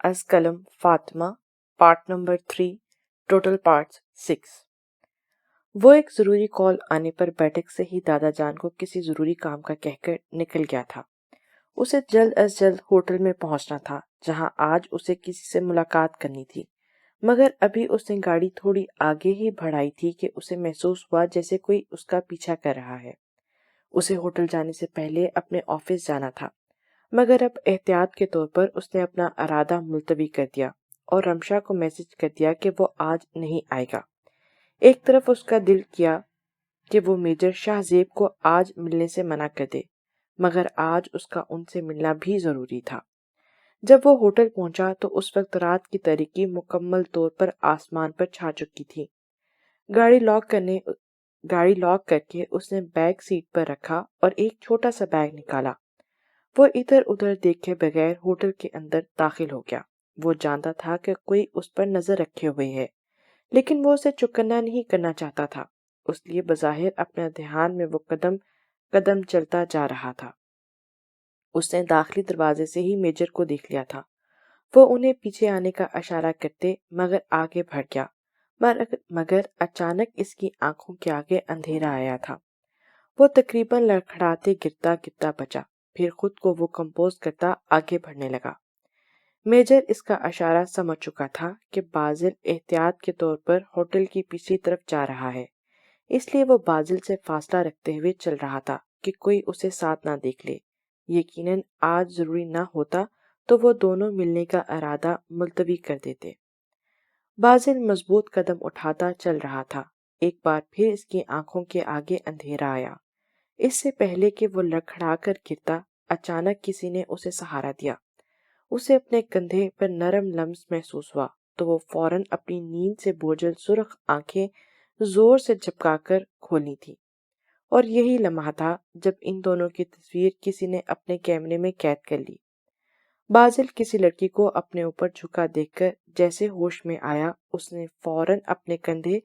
از قلم Fatima part number 3 total parts 6۔ وہ ایک ضروری کال آنے پر بیٹھک سے ہی دادا جان کو کسی ضروری کام کا کہہ کر نکل گیا تھا۔ اسے جلد از جلد ہوٹل میں پہنچنا تھا جہاں آج اسے کسی سے ملاقات کرنی تھی، مگر ابھی اس نے گاڑی تھوڑی آگے ہی بڑھائی تھی کہ اسے محسوس ہوا جیسے کوئی اس کا پیچھا کر رہا ہے۔ اسے ہوٹل جانے سے پہلے اپنے آفس جانا تھا، مگر اب احتیاط کے طور پر اس نے اپنا ارادہ ملتوی کر دیا اور رمشا کو میسج کر دیا کہ وہ آج نہیں آئے گا۔ ایک طرف اس کا دل کیا کہ وہ میجر شاہ زیب کو آج ملنے سے منع کر دے، مگر آج اس کا ان سے ملنا بھی ضروری تھا۔ جب وہ ہوٹل پہنچا تو اس وقت رات کی تاریکی مکمل طور پر آسمان پر چھا چکی تھی۔ گاڑی لاک کر کے اس نے بیگ سیٹ پر رکھا اور ایک چھوٹا سا بیگ نکالا۔ وہ ادھر ادھر دیکھے بغیر ہوٹل کے اندر داخل ہو گیا۔ وہ جانتا تھا کہ کوئی اس پر نظر رکھے ہوئے ہے، لیکن وہ اسے چکنا نہیں کرنا چاہتا تھا، اس لیے بظاہر اپنے دھیان میں وہ قدم قدم چلتا جا رہا تھا۔ اس نے داخلی دروازے سے ہی میجر کو دیکھ لیا تھا۔ وہ انہیں پیچھے آنے کا اشارہ کرتے مگر آگے بڑھ گیا، مگر اچانک اس کی آنکھوں کے آگے اندھیرا آیا تھا۔ وہ تقریباً لڑکھڑاتے گرتا بچا، پھر خود کو وہ کمپوز کرتا آگے بڑھنے لگا۔ میجر اس کا اشارہ سمجھ چکا تھا کہ بازل احتیاط کے طور پر ہوٹل کی پچھلی طرف جا رہا ہے، اس لیے وہ بازل سے فاصلہ رکھتے ہوئے چل رہا تھا کہ کوئی اسے ساتھ نہ دیکھ لے۔ یقیناً آج ضروری نہ ہوتا تو وہ دونوں ملنے کا ارادہ ملتوی کر دیتے۔ بازل مضبوط قدم اٹھاتا چل رہا تھا۔ ایک بار پھر اس کی آنکھوں کے آگے اندھیرا آیا۔ اس سے پہلے کہ وہ لڑکھڑا کر گرتا، اچانک کسی نے اسے سہارا دیا۔ اسے اپنے کندھے پر نرم لمس محسوس ہوا تو وہ فوراً اپنی نیند سے بوجھل سرخ آنکھیں زور سے جھپکا کر کھولی تھی، اور یہی لمحہ تھا جب ان دونوں کی تصویر کسی نے اپنے کیمرے میں قید کر لی۔ بازل کسی لڑکی کو اپنے اوپر جھکا دیکھ کر جیسے ہوش میں آیا، اس نے فوراً اپنے کندھے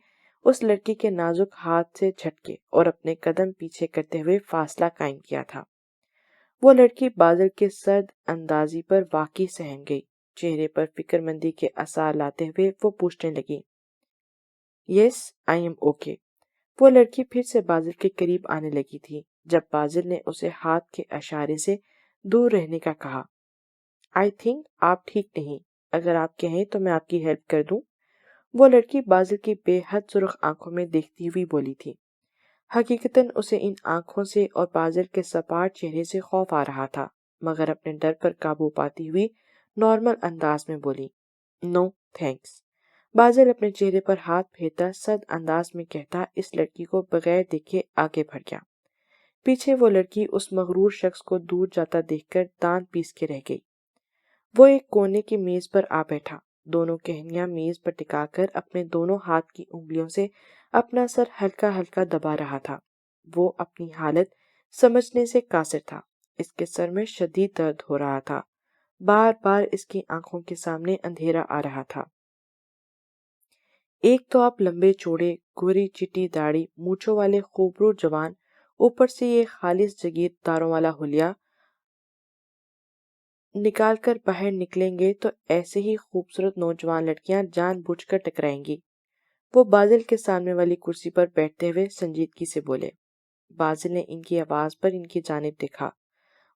اس لڑکی کے نازک ہاتھ سے جھٹکے اور اپنے قدم پیچھے کرتے ہوئے فاصلہ قائم کیا تھا۔ وہ لڑکی بازل کے سرد اندازی پر واقعی سہم گئی۔ چہرے پر فکر مندی کے آثار لاتے ہوئے وہ پوچھنے لگی، یس آئی ایم اوکے۔ وہ لڑکی پھر سے بازل کے قریب آنے لگی تھی جب بازل نے اسے ہاتھ کے اشارے سے دور رہنے کا کہا۔ آئی تھنک آپ ٹھیک نہیں، اگر آپ کہیں تو میں آپ کی ہیلپ کر دوں۔ وہ لڑکی بازل کی بے حد سرخ آنکھوں میں دیکھتی ہوئی بولی تھی۔ حقیقتاً اسے ان آنکھوں سے اور بازل کے سپاٹ چہرے سے خوف آ رہا تھا، مگر اپنے ڈر پر قابو پاتی ہوئی نارمل انداز میں بولی، نو تھینکس۔ بازل اپنے چہرے پر ہاتھ پھیرتا سرد انداز میں کہتا اس لڑکی کو بغیر دیکھے آگے بڑھ گیا۔ پیچھے وہ لڑکی اس مغرور شخص کو دور جاتا دیکھ کر دانت پیس کے رہ گئی۔ وہ ایک کونے کی میز پر آ بیٹھا، دونوں کہنیاں میز پر ٹکا کر اپنے دونوں ہاتھ کی انگلیوں سے اپنا سر ہلکا ہلکا دبا رہا تھا۔ وہ اپنی حالت سمجھنے سے قاصر تھا۔ اس کے سر میں شدید درد ہو رہا تھا، بار بار اس کی آنکھوں کے سامنے اندھیرا آ رہا تھا۔ ایک تو آپ لمبے چوڑے، گوری چٹی داڑھی، مونچھوں والے خوبرو جوان، اوپر سے یہ خالص جگیرداروں والا حلیہ نکال کر باہر نکلیں گے تو ایسے ہی خوبصورت نوجوان لڑکیاں جان بوجھ کر ٹکرائیں گی۔ وہ بازل کے سامنے والی کرسی پر بیٹھتے ہوئے سنجیدگی سے بولے۔ بازل نے ان کی آواز پر ان کی جانب دیکھا۔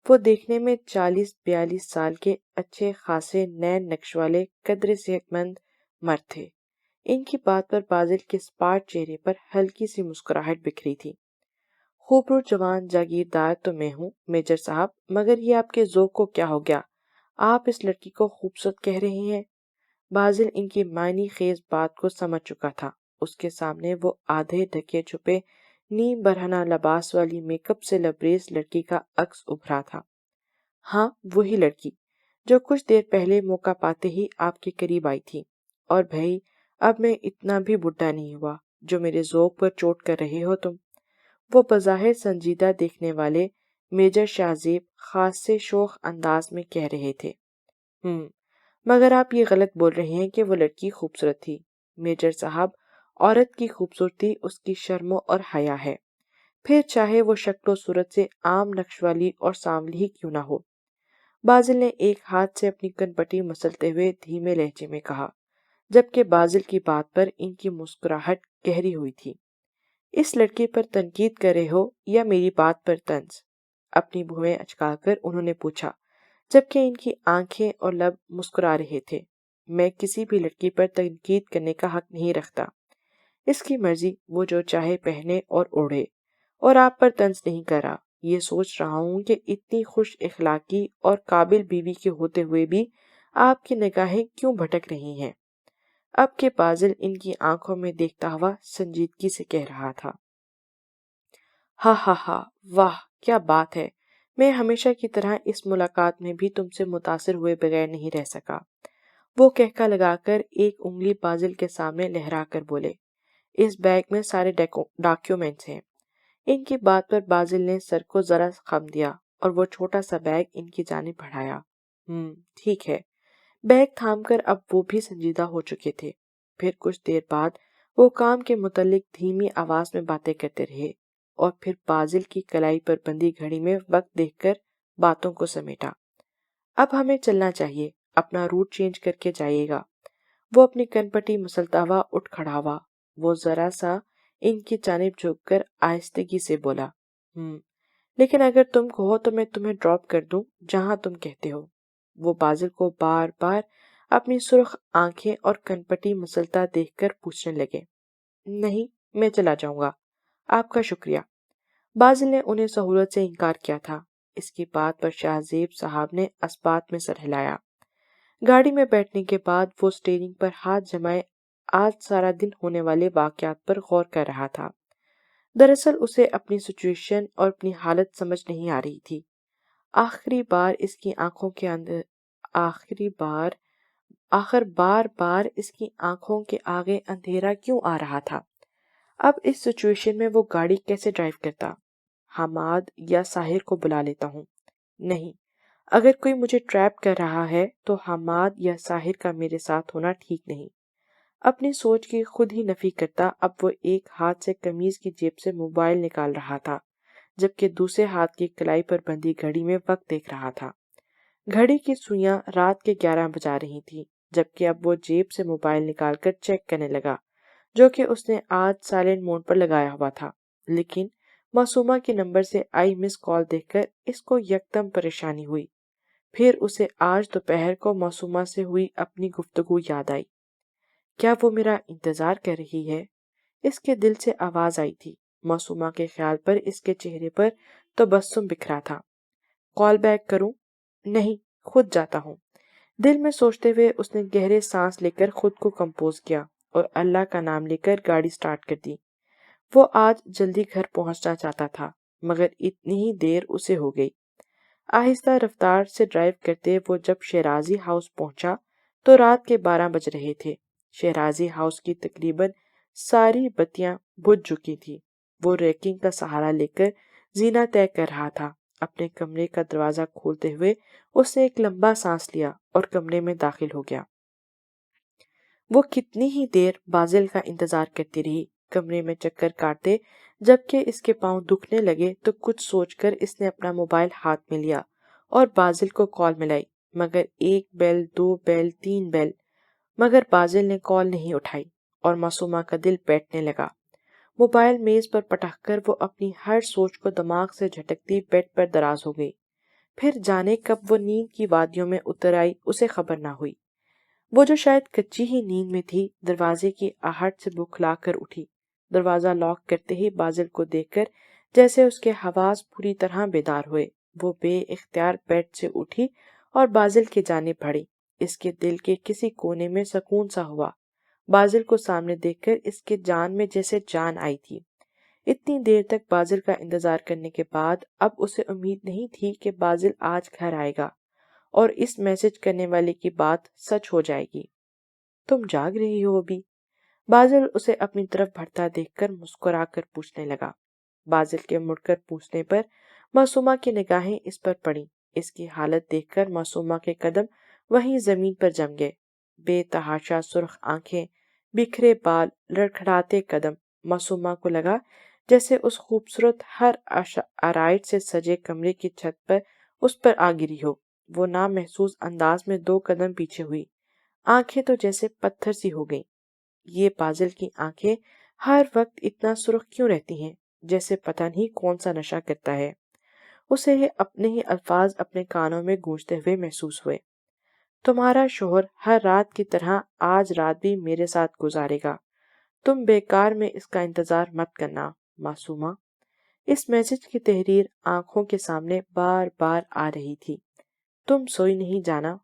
وہ دیکھنے میں 40-42 سال کے اچھے خاصے نین نقش والے قدر صحت مند مرد تھے۔ ان کی بات پر بازل کے سپاٹ چہرے پر ہلکی سی مسکراہٹ بکھری تھی۔ خوبرو جوان جاگیردار تو میں ہوں میجر صاحب، مگر یہ آپ کے ذوق کو کیا ہو گیا؟ آپ اس لڑکی کو خوبصورت کہہ رہے ہیں؟ بازل ان کی معنی خیز بات کو سمجھ چکا تھا۔ اس کے سامنے وہ آدھے ڈھکے چھپے نیم برہنہ لباس والی میک اپ سے لبریز لڑکی کا عکس ابھرا تھا۔ ہاں، وہی لڑکی جو کچھ دیر پہلے موقع پاتے ہی آپ کے قریب آئی تھی۔ اور بھائی، اب میں اتنا بھی بڈھا نہیں ہوا جو میرے ذوق پر چوٹ کر رہے ہو تم۔ وہ بظاہر سنجیدہ دیکھنے والے میجر شاہ زیب خاص سے شوخ انداز میں کہہ رہے تھے، مگر آپ یہ غلط بول رہے ہیں کہ وہ لڑکی خوبصورت تھی۔ میجر صاحب، عورت کی خوبصورتی اس کی شرم اور حیا ہے، پھر چاہے وہ شکل و صورت سے عام نقش والی اور سانولی ہی کیوں نہ ہو۔ بازل نے ایک ہاتھ سے اپنی کنپٹی مسلتے ہوئے دھیمے لہجے میں کہا، جبکہ بازل کی بات پر ان کی مسکراہٹ گہری ہوئی تھی۔ اس لڑکے پر تنقید کر رہے ہو یا میری بات پر طنز؟ اپنی بھویں اچکا کر انہوں نے پوچھا، جبکہ ان کی آنکھیں اور لب مسکرا رہے تھے۔ میں کسی بھی لڑکی پر تنقید کرنے کا حق نہیں رکھتا۔ اس کی مرضی، وہ جو چاہے پہنے اور اوڑھے، اور آپ پر طنز نہیں کر رہا۔ یہ سوچ رہا ہوں کہ اتنی خوش اخلاقی اور قابل بیوی کے ہوتے ہوئے بھی آپ کی نگاہیں کیوں بھٹک رہی ہیں؟ اب کہ بازل ان کی آنکھوں میں دیکھتا ہوا سنجیدگی سے کہہ رہا تھا۔ ہا ہا ہا، واہ کیا بات ہے، میں ہمیشہ کی طرح اس ملاقات میں بھی تم سے متاثر ہوئے بغیر نہیں رہ سکا۔ وہ کہکا لگا کر ایک انگلی بازل کے سامنے لہرا کر بولے، اس بیگ میں سارے ڈاکیومنٹس ہیں۔ ان کی بات پر بازل نے سر کو ذرا خم دیا اور وہ چھوٹا سا بیگ ان کی جانب بڑھایا۔ ٹھیک ہے۔ بیگ تھام کر اب وہ بھی سنجیدہ ہو چکے تھے۔ پھر کچھ دیر بعد وہ کام کے متعلق دھیمی آواز میں باتیں کرتے رہے اور پھر بازل کی کلائی پر بندھی گھڑی میں وقت دیکھ کر باتوں کو سمیٹا۔ اب ہمیں چلنا چاہیے، اپنا روٹ چینج کر کے جائیے گا۔ وہ اپنی کنپٹی مسلتا ہوا اٹھ کھڑا ہوا۔ وہ ذرا سا ان کی جانب جھک کر آہستگی سے بولا، لیکن اگر تم کہو تو میں تمہیں ڈراپ کر دوں جہاں تم کہتے ہو۔ وہ بازل کو بار بار اپنی سرخ آنکھیں اور کنپٹی مسلتا دیکھ کر پوچھنے لگے۔ نہیں، میں چلا جاؤں گا، آپ کا شکریہ۔ بازل نے انہیں سہولت سے انکار کیا تھا۔ اس کی بات پر شاہ زیب صاحب نے اسبات میں سر ہلایا۔ گاڑی میں بیٹھنے کے بعد وہ اسٹیئرنگ پر ہاتھ جمائے آج سارا دن ہونے والے واقعات پر غور کر رہا تھا۔ دراصل اسے اپنی سچویشن اور اپنی حالت سمجھ نہیں آ رہی تھی۔ آخر بار بار اس کی آنکھوں کے آگے اندھیرا کیوں آ رہا تھا؟ اب اس سچویشن میں وہ گاڑی کیسے ڈرائیو کرتا؟ حماد یا ساحر کو بلا لیتا ہوں۔ نہیں، اگر کوئی مجھے ٹریپ کر رہا ہے تو حماد یا ساحر کا میرے ساتھ ہونا ٹھیک نہیں۔ اپنی سوچ کی خود ہی نفی کرتا اب وہ ایک ہاتھ سے قمیض کی جیب سے موبائل نکال رہا تھا، جبکہ دوسرے ہاتھ کی کلائی پر بندھی گھڑی میں وقت دیکھ رہا تھا۔ گھڑی کی سوئیاں رات کے 11 بجا رہی تھیں، جبکہ اب وہ جیب سے موبائل نکال کر چیک کرنے لگا، جو کہ اس نے آج سائلنٹ موڈ پر لگایا ہوا تھا۔ لیکن معصومہ کے نمبر سے آئی مس کال دیکھ کر اس کو یکدم پریشانی ہوئی۔ پھر اسے آج دوپہر کو معصومہ سے ہوئی اپنی گفتگو یاد آئی۔ کیا وہ میرا انتظار کر رہی ہے؟ اس کے دل سے آواز آئی تھی۔ معصومہ کے خیال پر اس کے چہرے پر تبسم بکھرا تھا۔ کال بیک کروں؟ نہیں، خود جاتا ہوں۔ دل میں سوچتے ہوئے اس نے گہرے سانس لے کر خود کو کمپوز کیا اور اللہ کا نام لے کر گاڑی سٹارٹ کر دی۔ وہ آج جلدی گھر پہنچنا چاہتا تھا، مگر اتنی ہی دیر اسے ہو گئی۔ آہستہ رفتار سے ڈرائیو کرتے وہ جب شیرازی ہاؤس پہنچا تو رات کے 12 بج رہے تھے۔ شیرازی ہاؤس کی تقریباً ساری بتیاں بجھ چکی تھی۔ وہ ریکنگ کا سہارا لے کر زینہ طے کر رہا تھا۔ اپنے کمرے کا دروازہ کھولتے ہوئے اس نے ایک لمبا سانس لیا اور کمرے میں داخل ہو گیا۔ وہ کتنی ہی دیر بازل کا انتظار کرتی رہی، کمرے میں چکر کاٹتے، جبکہ اس کے پاؤں دکھنے لگے تو کچھ سوچ کر اس نے اپنا موبائل ہاتھ میں لیا اور بازل کو کال ملائی، مگر 1 بیل، 2 بیل، 3 بیل، مگر بازل نے کال نہیں اٹھائی اور معصومہ کا دل بیٹھنے لگا۔ موبائل میز پر پٹک کر وہ اپنی ہر سوچ کو دماغ سے جھٹکتی بیڈ پر دراز ہو گئی۔ پھر جانے کب وہ نیند کی وادیوں میں اتر آئی اسے خبر نہ ہوئی۔ وہ جو شاید کچی ہی نیند میں تھی، دروازے کی آہٹ سے بکھلا کر اٹھی۔ دروازہ لاک کرتے ہی بازل کو دیکھ کر جیسے اس کے حواس پوری طرح بیدار ہوئے، وہ بے اختیار بیڈ سے اٹھی اور بازل کی جانب بڑھی۔ اس کے دل کے کسی کونے میں سکون سا ہوا۔ بازل کو سامنے دیکھ کر اس کے جان میں جیسے جان آئی تھی۔ اتنی دیر تک بازل کا انتظار کرنے کے بعد اب اسے امید نہیں تھی کہ بازل آج گھر آئے گا اور اس میسج کرنے والے کی بات سچ ہو جائے گی۔ تم جاگ رہی ہو ابھی؟ بازل اسے اپنی طرف بڑھتا دیکھ کر مسکرا کر پوچھنے لگا۔ بازل کے مڑ کر پوچھنے پر معصومہ کی نگاہیں اس پر پڑیں۔ اس کی حالت دیکھ کر معصومہ کے قدم وہیں زمین پر جم گئے۔ بے تحاشا سرخ آنکھیں، بکھرے بال، لڑکھڑاتے قدم۔ معصومہ کو لگا جیسے اس خوبصورت ہر آرائش سے سجے کمرے کی چھت پر اس پر آ گری ہو۔ وہ نامحسوس انداز میں 2 قدم پیچھے ہوئی، آنکھیں تو جیسے پتھر سی ہو گئیں۔ یہ بازل کی آنکھیں ہر وقت اتنا سرخ کیوں رہتی ہیں، جیسے پتہ نہیں کون سا نشہ کرتا ہے۔ اسے یہ اپنے ہی الفاظ اپنے کانوں میں گونجتے ہوئے محسوس ہوئے۔ تمہارا شوہر ہر رات کی طرح آج رات بھی میرے ساتھ گزارے گا، تم بیکار میں اس کا انتظار مت کرنا معصومہ۔ اس میسج کی تحریر آنکھوں کے سامنے بار بار آ رہی تھی۔ تم سوئی نہیں جانا؟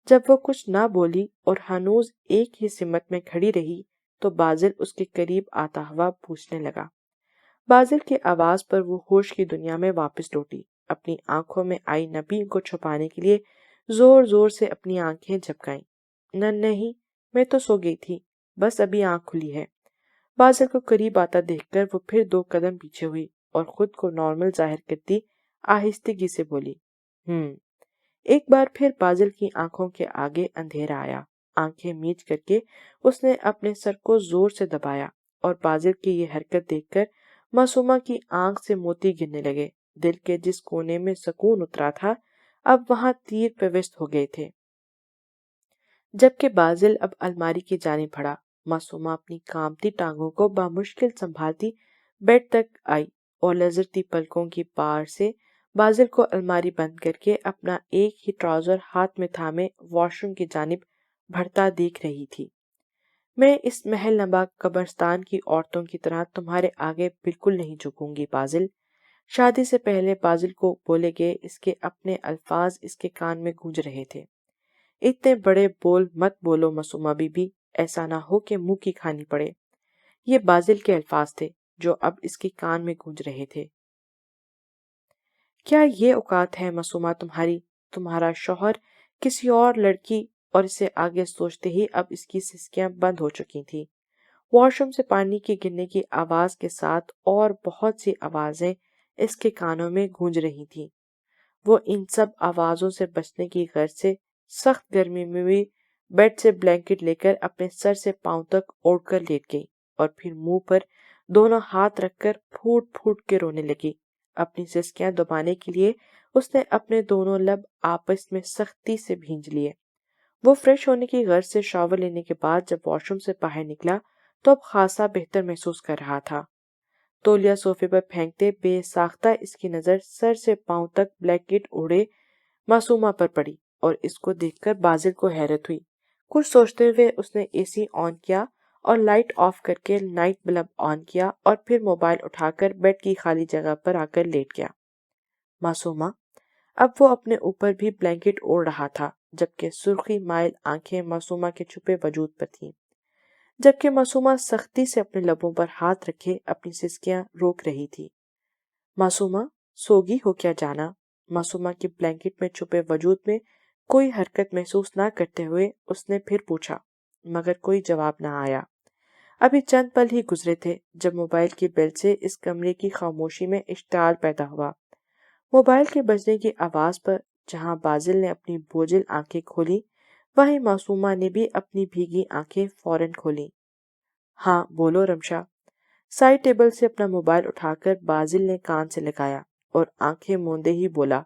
جب وہ کچھ نہ بولی اور ہنوز ایک ہی سمت میں کھڑی رہی تو بازل اس کے قریب آتا ہوا پوچھنے لگا۔ بازل کی آواز پر وہ ہوش کی دنیا میں واپس لوٹی، اپنی آنکھوں میں آئی نمی کو چھپانے کے لیے زور زور سے اپنی آنکھیں جھپکائیں۔ نہیں، میں تو سو گئی تھی، بس ابھی آنکھ کھلی ہے۔ بازل کو قریب آتا دیکھ کر وہ پھر 2 قدم پیچھے ہوئی اور خود کو نارمل ظاہر کرتی آہستگی سے بولی، ایک بار پھر بازل کی آنکھوں کے آگے اندھیرا آیا۔ آنکھیں میچ کر کے اس نے اپنے سر کو زور سے دبایا اور بازل کی یہ حرکت دیکھ کر معصومہ کی آنکھ سے موتی گرنے لگے۔ دل کے جس کونے میں سکون اترا تھا اب وہاں تیر پیوست ہو گئے تھے۔ جبکہ بازل اب الماری کی جانب بڑھا، معصومہ اپنی کامتی ٹانگوں کو بامشکل سنبھالتی بیڈ تک آئی اور لرزتی پلکوں کی پار سے بازل کو الماری بند کر کے اپنا ایک ہی ٹراؤزر ہاتھ میں تھامے واش روم کی جانب بڑھتا دیکھ رہی تھی۔ میں اس محل نما قبرستان کی عورتوں کی طرح تمہارے آگے بالکل نہیں جھکوں گی بازل۔ شادی سے پہلے بازل کو بولے گئے اس کے اپنے الفاظ اس کے کان میں گونج رہے تھے۔ اتنے بڑے بول مت بولو معصومہ بی بی، ایسا نہ ہو کہ منہ کی کھانی پڑے۔ یہ بازل کے الفاظ تھے جو اب اس کے کان میں گونج رہے تھے۔ کیا یہ اوقات ہے معصومہ تمہاری؟ تمہارا شوہر کسی اور لڑکی، اور اسے آگے سوچتے ہی اب اس کی سسکیاں بند ہو چکی تھیں۔ واش روم سے پانی کی گرنے کی آواز کے ساتھ اور بہت سی آوازیں اس کے کانوں میں گونج رہی تھیں۔ وہ ان سب آوازوں سے بچنے کی غرض سے سخت گرمی میں بھی بیڈ سے بلینکٹ لے کر اپنے سر سے پاؤں تک اوڑھ کر لیٹ گئی اور پھر منہ پر دونوں ہاتھ رکھ کر پھوٹ پھوٹ کے رونے لگی۔ اپنی سسکیاں دبانے کے لیے اس نے اپنے دونوں لب آپس میں سختی سے بھینج لیے۔ وہ فریش ہونے کی غرض سے شاور لینے کے بعد جب واش روم سے باہر نکلا تو اب خاصا بہتر محسوس کر رہا تھا۔ تولیہ صوفے پر پھینکتے بے ساختہ اس کی نظر سر سے پاؤں تک بلینکٹ اوڑھے معصومہ پر پڑی اور اس کو دیکھ کر بازل کو حیرت ہوئی۔ کچھ سوچتے ہوئے اس نے اے سی آن کیا اور لائٹ آف کر کے نائٹ بلب آن کیا اور پھر موبائل اٹھا کر بیڈ کی خالی جگہ پر آ کر لیٹ گیا۔ معصومہ اب وہ اپنے اوپر بھی بلینکٹ اوڑھ رہا تھا، جبکہ سرخی مائل آنکھیں معصومہ کے چھپے وجود پر تھیں، جبکہ معصومہ سختی سے اپنے لبوں پر ہاتھ رکھے اپنی سسکیاں روک رہی تھی۔ معصومہ سوگی ہو کیا جانا؟ معصومہ کی بلینکٹ میں چھپے وجود میں کوئی حرکت محسوس نہ کرتے ہوئے اس نے پھر پوچھا، مگر کوئی جواب نہ آیا۔ ابھی چند پل ہی گزرے تھے جب موبائل کی بیل سے اس کمرے کی خاموشی میں اشتعال پیدا ہوا۔ موبائل کے بجنے کی آواز پر جہاں بازل نے اپنی بوجھل آنکھیں کھولی وہیں معصومہ نے بھی اپنی بھیگی آنکھیں فوراً کھولیں۔ ہاں بولو رمشا۔ سائڈ ٹیبل سے اپنا موبائل اٹھا کر بازل نے کان سے لگایا اور آنکھیں موندے ہی بولا،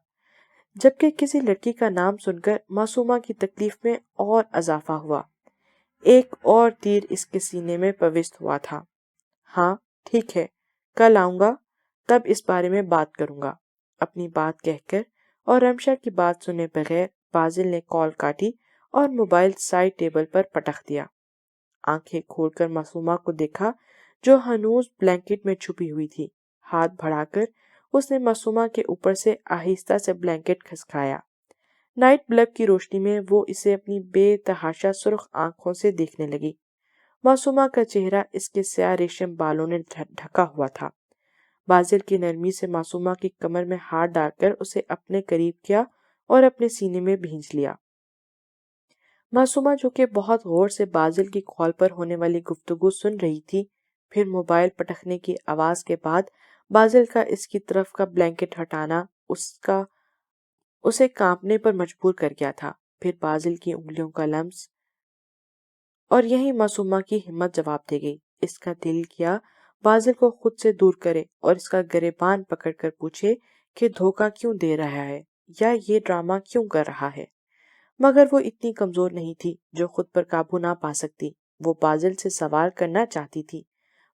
جبکہ کسی لڑکی کا نام سن کر معصومہ کی تکلیف میں اور اضافہ ہوا۔ ایک اور تیر اس کے سینے میں پیوست ہوا تھا۔ ہاں ٹھیک ہے، کل آؤں گا، تب اس بارے میں بات کروں گا۔ اپنی بات کہہ کر اور رمشا کی بات سنے بغیر بازل نے کال کاٹی اور موبائل سائڈ ٹیبل پر پٹخ دیا۔ آنکھیں کھول کر معصومہ کو دیکھا جو ہنوز بلینکٹ میں چھپی ہوئی تھی۔ ہاتھ بڑھا کر اس نے معصومہ کے اوپر سے آہستہ سے بلینکٹ کھسکایا۔ نائٹ بلب کی روشنی میں وہ اسے اپنی بے تحاشا سرخ آنکھوں سے دیکھنے لگی۔ معصومہ کا چہرہ اس کے سیاہ ریشم بالوں نے ڈھکا ہوا تھا۔ بازل کی نرمی سے معصومہ کی کمر میں ہاتھ ڈال کر اسے اپنے قریب کیا اور اپنے سینے میں بھینج لیا۔ معصومہ جو کہ بہت غور سے بازل کی کال پر ہونے والی گفتگو سن رہی تھی، پھر موبائل پٹخنے کی آواز کے بعد بازل کا اس کی طرف کا بلینکٹ ہٹانا اسے کانپنے پر مجبور کر گیا تھا۔ پھر بازل کی انگلیوں کا لمس اور یہی معصومہ کی ہمت جواب دے گئی۔ اس کا دل کیا بازل کو خود سے دور کرے اور اس کا گریبان پکڑ کر پوچھے کہ دھوکہ کیوں دے رہا ہے۔ یا یہ ڈرامہ کیوں کر رہا ہے؟ مگر وہ اتنی کمزور نہیں تھی جو خود پر قابو نہ پا سکتی۔ وہ بازل سے سوال کرنا چاہتی تھی،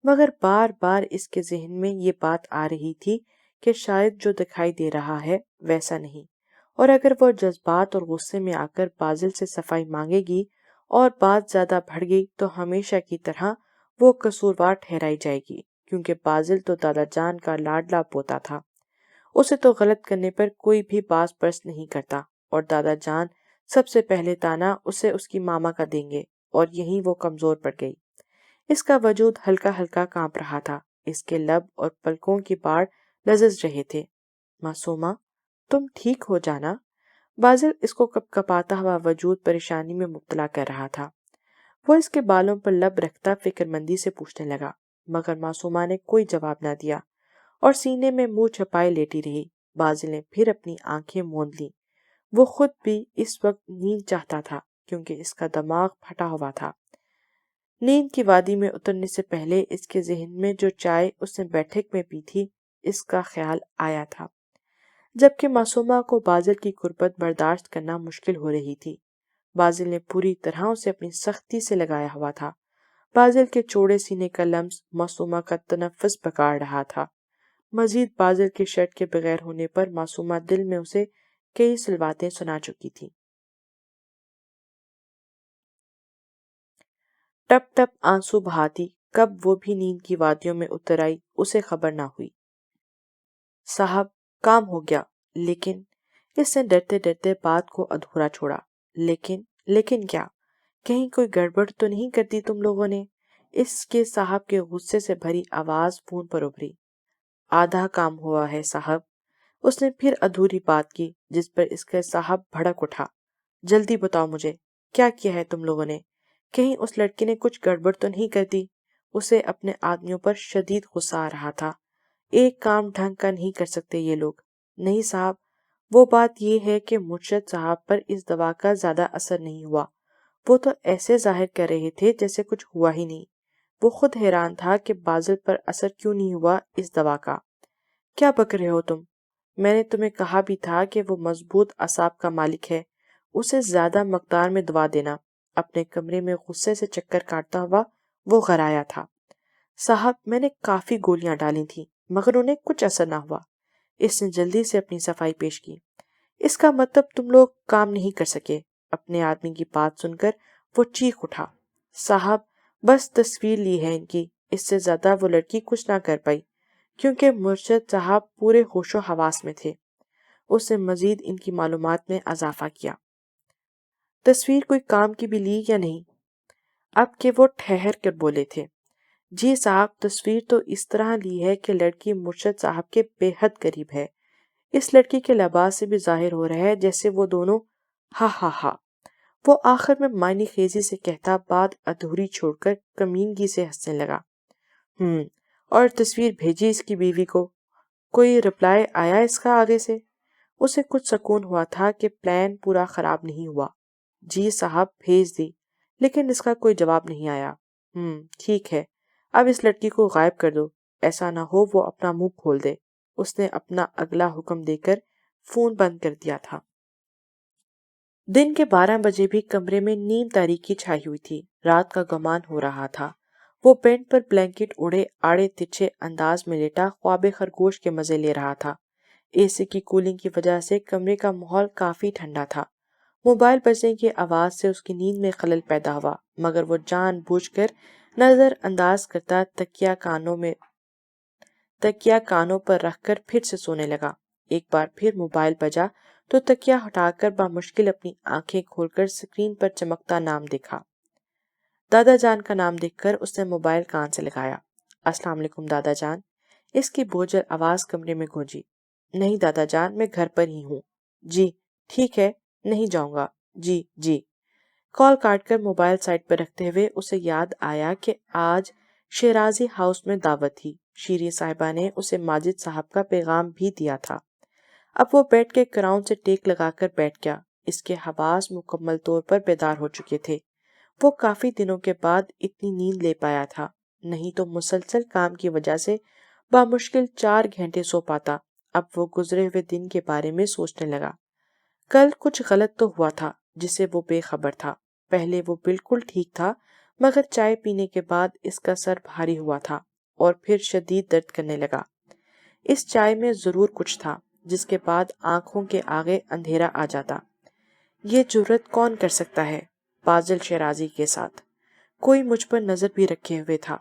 مگر بار بار اس کے ذہن میں یہ بات آ رہی تھی کہ شاید جو دکھائی دے رہا ہے ویسا نہیں، اور اگر وہ جذبات اور غصے میں آ کر بازل سے صفائی مانگے گی اور بات زیادہ بڑھ گئی تو ہمیشہ کی طرح وہ قصوروار ٹھہرائی جائے گی، کیونکہ بازل تو دادا جان کا لاڈلا پوتا تھا۔ اسے تو غلط کرنے پر کوئی بھی باز پرست نہیں کرتا، اور دادا جان سب سے پہلے تانا اسے اس کی ماما کا دیں گے، اور یہیں وہ کمزور پڑ گئی۔ اس کا وجود ہلکا ہلکا کانپ رہا تھا، اس کے لب اور پلکوں کی باڑ لرز رہے تھے۔ معصومہ، تم ٹھیک ہو جانا؟ بازل اس کو کپ کپاتا ہوا وجود پریشانی میں مبتلا کر رہا تھا۔ وہ اس کے بالوں پر لب رکھتا فکر مندی سے پوچھنے لگا، مگر معصومہ نے کوئی جواب نہ دیا اور سینے میں منہ چھپائے لیٹی رہی۔ بازل نے پھر اپنی آنکھیں موند لیں۔ وہ خود بھی اس وقت نیند چاہتا تھا، کیونکہ اس کا دماغ پھٹا ہوا تھا۔ نیند کی وادی میں اترنے سے پہلے اس کے ذہن میں جو چائے اس نے بیٹھک میں پی تھی اس کا خیال آیا تھا، جبکہ معصومہ کو بازل کی قربت برداشت کرنا مشکل ہو رہی تھی۔ بازل نے پوری طرح اسے اپنی سختی سے لگایا ہوا تھا۔ بازل کے چوڑے سینے کا لمس معصومہ کا تنفس بگاڑ رہا تھا۔ مزید بازل کے شرٹ کے بغیر ہونے پر معصومہ دل میں اسے کئی سلواتیں سنا چکی تھی۔ ٹپ ٹپ آنسو بہاتی کب وہ بھی نیند کی وادیوں میں اتر آئی اسے خبر نہ ہوئی۔ صاحب، کام ہو گیا، لیکن اس نے ڈرتے ڈرتے بات کو ادھورا چھوڑا۔ لیکن کیا؟ کہیں کوئی گڑبڑ تو نہیں کر دی تم لوگوں نے؟ اس کے صاحب کے غصے سے بھری آواز فون پر ابھری۔ آدھا کام ہوا ہے صاحب۔ اس نے پھر ادھوری بات کی، جس پر اس کا صاحب بھڑک اٹھا۔ جلدی بتاؤ مجھے، کیا کیا ہے تم لوگوں نے؟ کہیں اس لڑکی نے کچھ گڑبڑ تو نہیں کر دی؟ اسے اپنے آدمیوں پر شدید غصہ آ رہا تھا۔ ایک کام ڈھنگ کا نہیں کر سکتے یہ لوگ؟ نہیں صاحب، وہ بات یہ ہے کہ مرشد صاحب پر اس دوا کا زیادہ اثر نہیں ہوا۔ وہ تو ایسے ظاہر کر رہے تھے جیسے کچھ ہوا ہی نہیں۔ وہ خود حیران تھا کہ بازل پر اثر کیوں نہیں ہوا اس دوا کا۔ کیا بک رہے ہو تم؟ میں نے تمہیں کہا بھی تھا کہ وہ مضبوط اعصاب کا مالک ہے، اسے زیادہ مقدار میں دوا دینا۔ اپنے کمرے میں غصے سے چکر کاٹتا ہوا وہ غرایا تھا۔ صاحب، میں نے کافی گولیاں ڈالی تھیں مگر انہیں کچھ اثر نہ ہوا۔ اس نے جلدی سے اپنی صفائی پیش کی۔ اس کا مطلب تم لوگ کام نہیں کر سکے؟ اپنے آدمی کی بات سن کر وہ چیخ اٹھا۔ صاحب، بس تصویر لی ہے ان کی، اس سے زیادہ وہ لڑکی کچھ نہ کر پائی، کیونکہ مرشد صاحب پورے ہوش و حواس میں تھے۔ اس نے مزید ان کی معلومات میں اضافہ کیا۔ تصویر کوئی کام کی بھی لی یا نہیں؟ اب کہ وہ ٹھہر کر بولے تھے۔ جی صاحب، تصویر تو اس طرح لی ہے کہ لڑکی مرشد صاحب کے بے حد قریب ہے۔ اس لڑکی کے لباس سے بھی ظاہر ہو رہا ہے جیسے وہ دونوں ہا ہا ہا۔ وہ آخر میں معنی خیزی سے کہتا بات ادھوری چھوڑ کر کمینگی سے ہنسنے لگا۔ اور تصویر بھیجی اس کی بیوی کو؟ کوئی رپلائی آیا اس کا آگے سے؟ اسے کچھ سکون ہوا تھا کہ پلان پورا خراب نہیں ہوا۔ جی صاحب، بھیج دی، لیکن اس کا کوئی جواب نہیں آیا۔ ٹھیک ہے، اب اس لڑکی کو غائب کر دو، ایسا نہ ہو وہ اپنا منہ کھول دے۔ اس نے اپنا اگلا حکم دے کر فون بند کر دیا تھا۔ دن کے 12 بجے بھی کمرے میں نیم تاریکی چھائی ہوئی تھی۔ رات کا گمان ہو رہا تھا۔ وہ بینڈ پر بلینکٹ اڑے آڑے تچھے انداز میں لیٹا خواب خرگوش کے مزے لے رہا تھا۔ اے سی کی کولنگ کی وجہ سے کمرے کا ماحول کافی ٹھنڈا تھا۔ موبائل بجنے کی آواز سے اس کی نیند میں خلل پیدا ہوا، مگر وہ جان بوجھ کر نظر انداز کرتا تکیا کانوں پر رکھ کر پھر سے سونے لگا۔ ایک بار پھر موبائل بجا تو تکیا ہٹا کر بامشکل اپنی آنکھیں کھول کر سکرین پر چمکتا نام دیکھا۔ دادا جان کا نام دیکھ کر اس نے موبائل کان سے لگایا۔ السلام علیکم دادا جان۔ اس کی بوجھل آواز کمرے میں گونجی۔ نہیں دادا جان، میں گھر پر ہی ہوں۔ جی ٹھیک ہے، نہیں جاؤں گا۔ جی۔ کال کاٹ کر موبائل سائٹ پر رکھتے ہوئے اسے یاد آیا کہ آج شیرازی ہاؤس میں دعوت تھی۔ شیریں صاحبہ نے اسے ماجد صاحب کا پیغام بھی دیا تھا۔ اب وہ بیٹھ کے کراؤن سے ٹیک لگا کر بیٹھ گیا۔ اس کے حواس مکمل طور پر بیدار ہو چکے تھے۔ وہ کافی دنوں کے بعد اتنی نیند لے پایا تھا، نہیں تو مسلسل کام کی وجہ سے بامشکل 4 گھنٹے سو پاتا۔ اب وہ گزرے ہوئے دن کے بارے میں سوچنے لگا۔ کل کچھ غلط تو ہوا تھا جس سے وہ بے خبر تھا۔ پہلے وہ بالکل ٹھیک تھا، مگر چائے پینے کے بعد اس کا سر بھاری ہوا تھا اور پھر شدید درد کرنے لگا۔ اس چائے میں ضرور کچھ تھا جس کے بعد آنکھوں کے آگے اندھیرا آ جاتا۔ یہ جرأت کون کر سکتا ہے؟ بازل شیرازی کے ساتھ کوئی مجھ پر نظر بھی رکھے ہوئے تھا،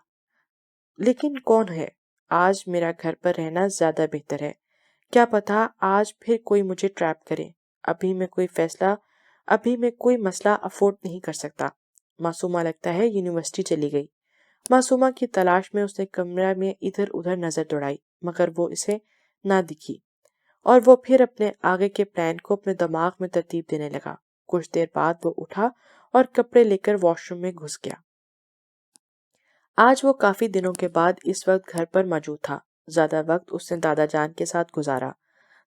لیکن کون ہے؟ آج میرا گھر پر رہنا زیادہ بہتر ہے۔ کیا پتا آج پھر کوئی مجھے ٹریپ کرے۔ ابھی میں کوئی مسئلہ افورڈ نہیں کر سکتا۔ معصومہ لگتا ہے یونیورسٹی چلی گئی۔ معصومہ کی تلاش میں اس نے کمرہ میں ادھر ادھر نظر دوڑائی، مگر وہ اسے نہ دکھی، اور وہ پھر اپنے آگے کے پلان کو اپنے دماغ میں ترتیب دینے لگا۔ کچھ دیر بعد وہ اٹھا اور کپڑے لے کر واش روم میں گھس گیا۔ آج وہ کافی دنوں کے بعد اس وقت گھر پر موجود تھا۔ زیادہ وقت اس نے دادا جان کے ساتھ گزارا۔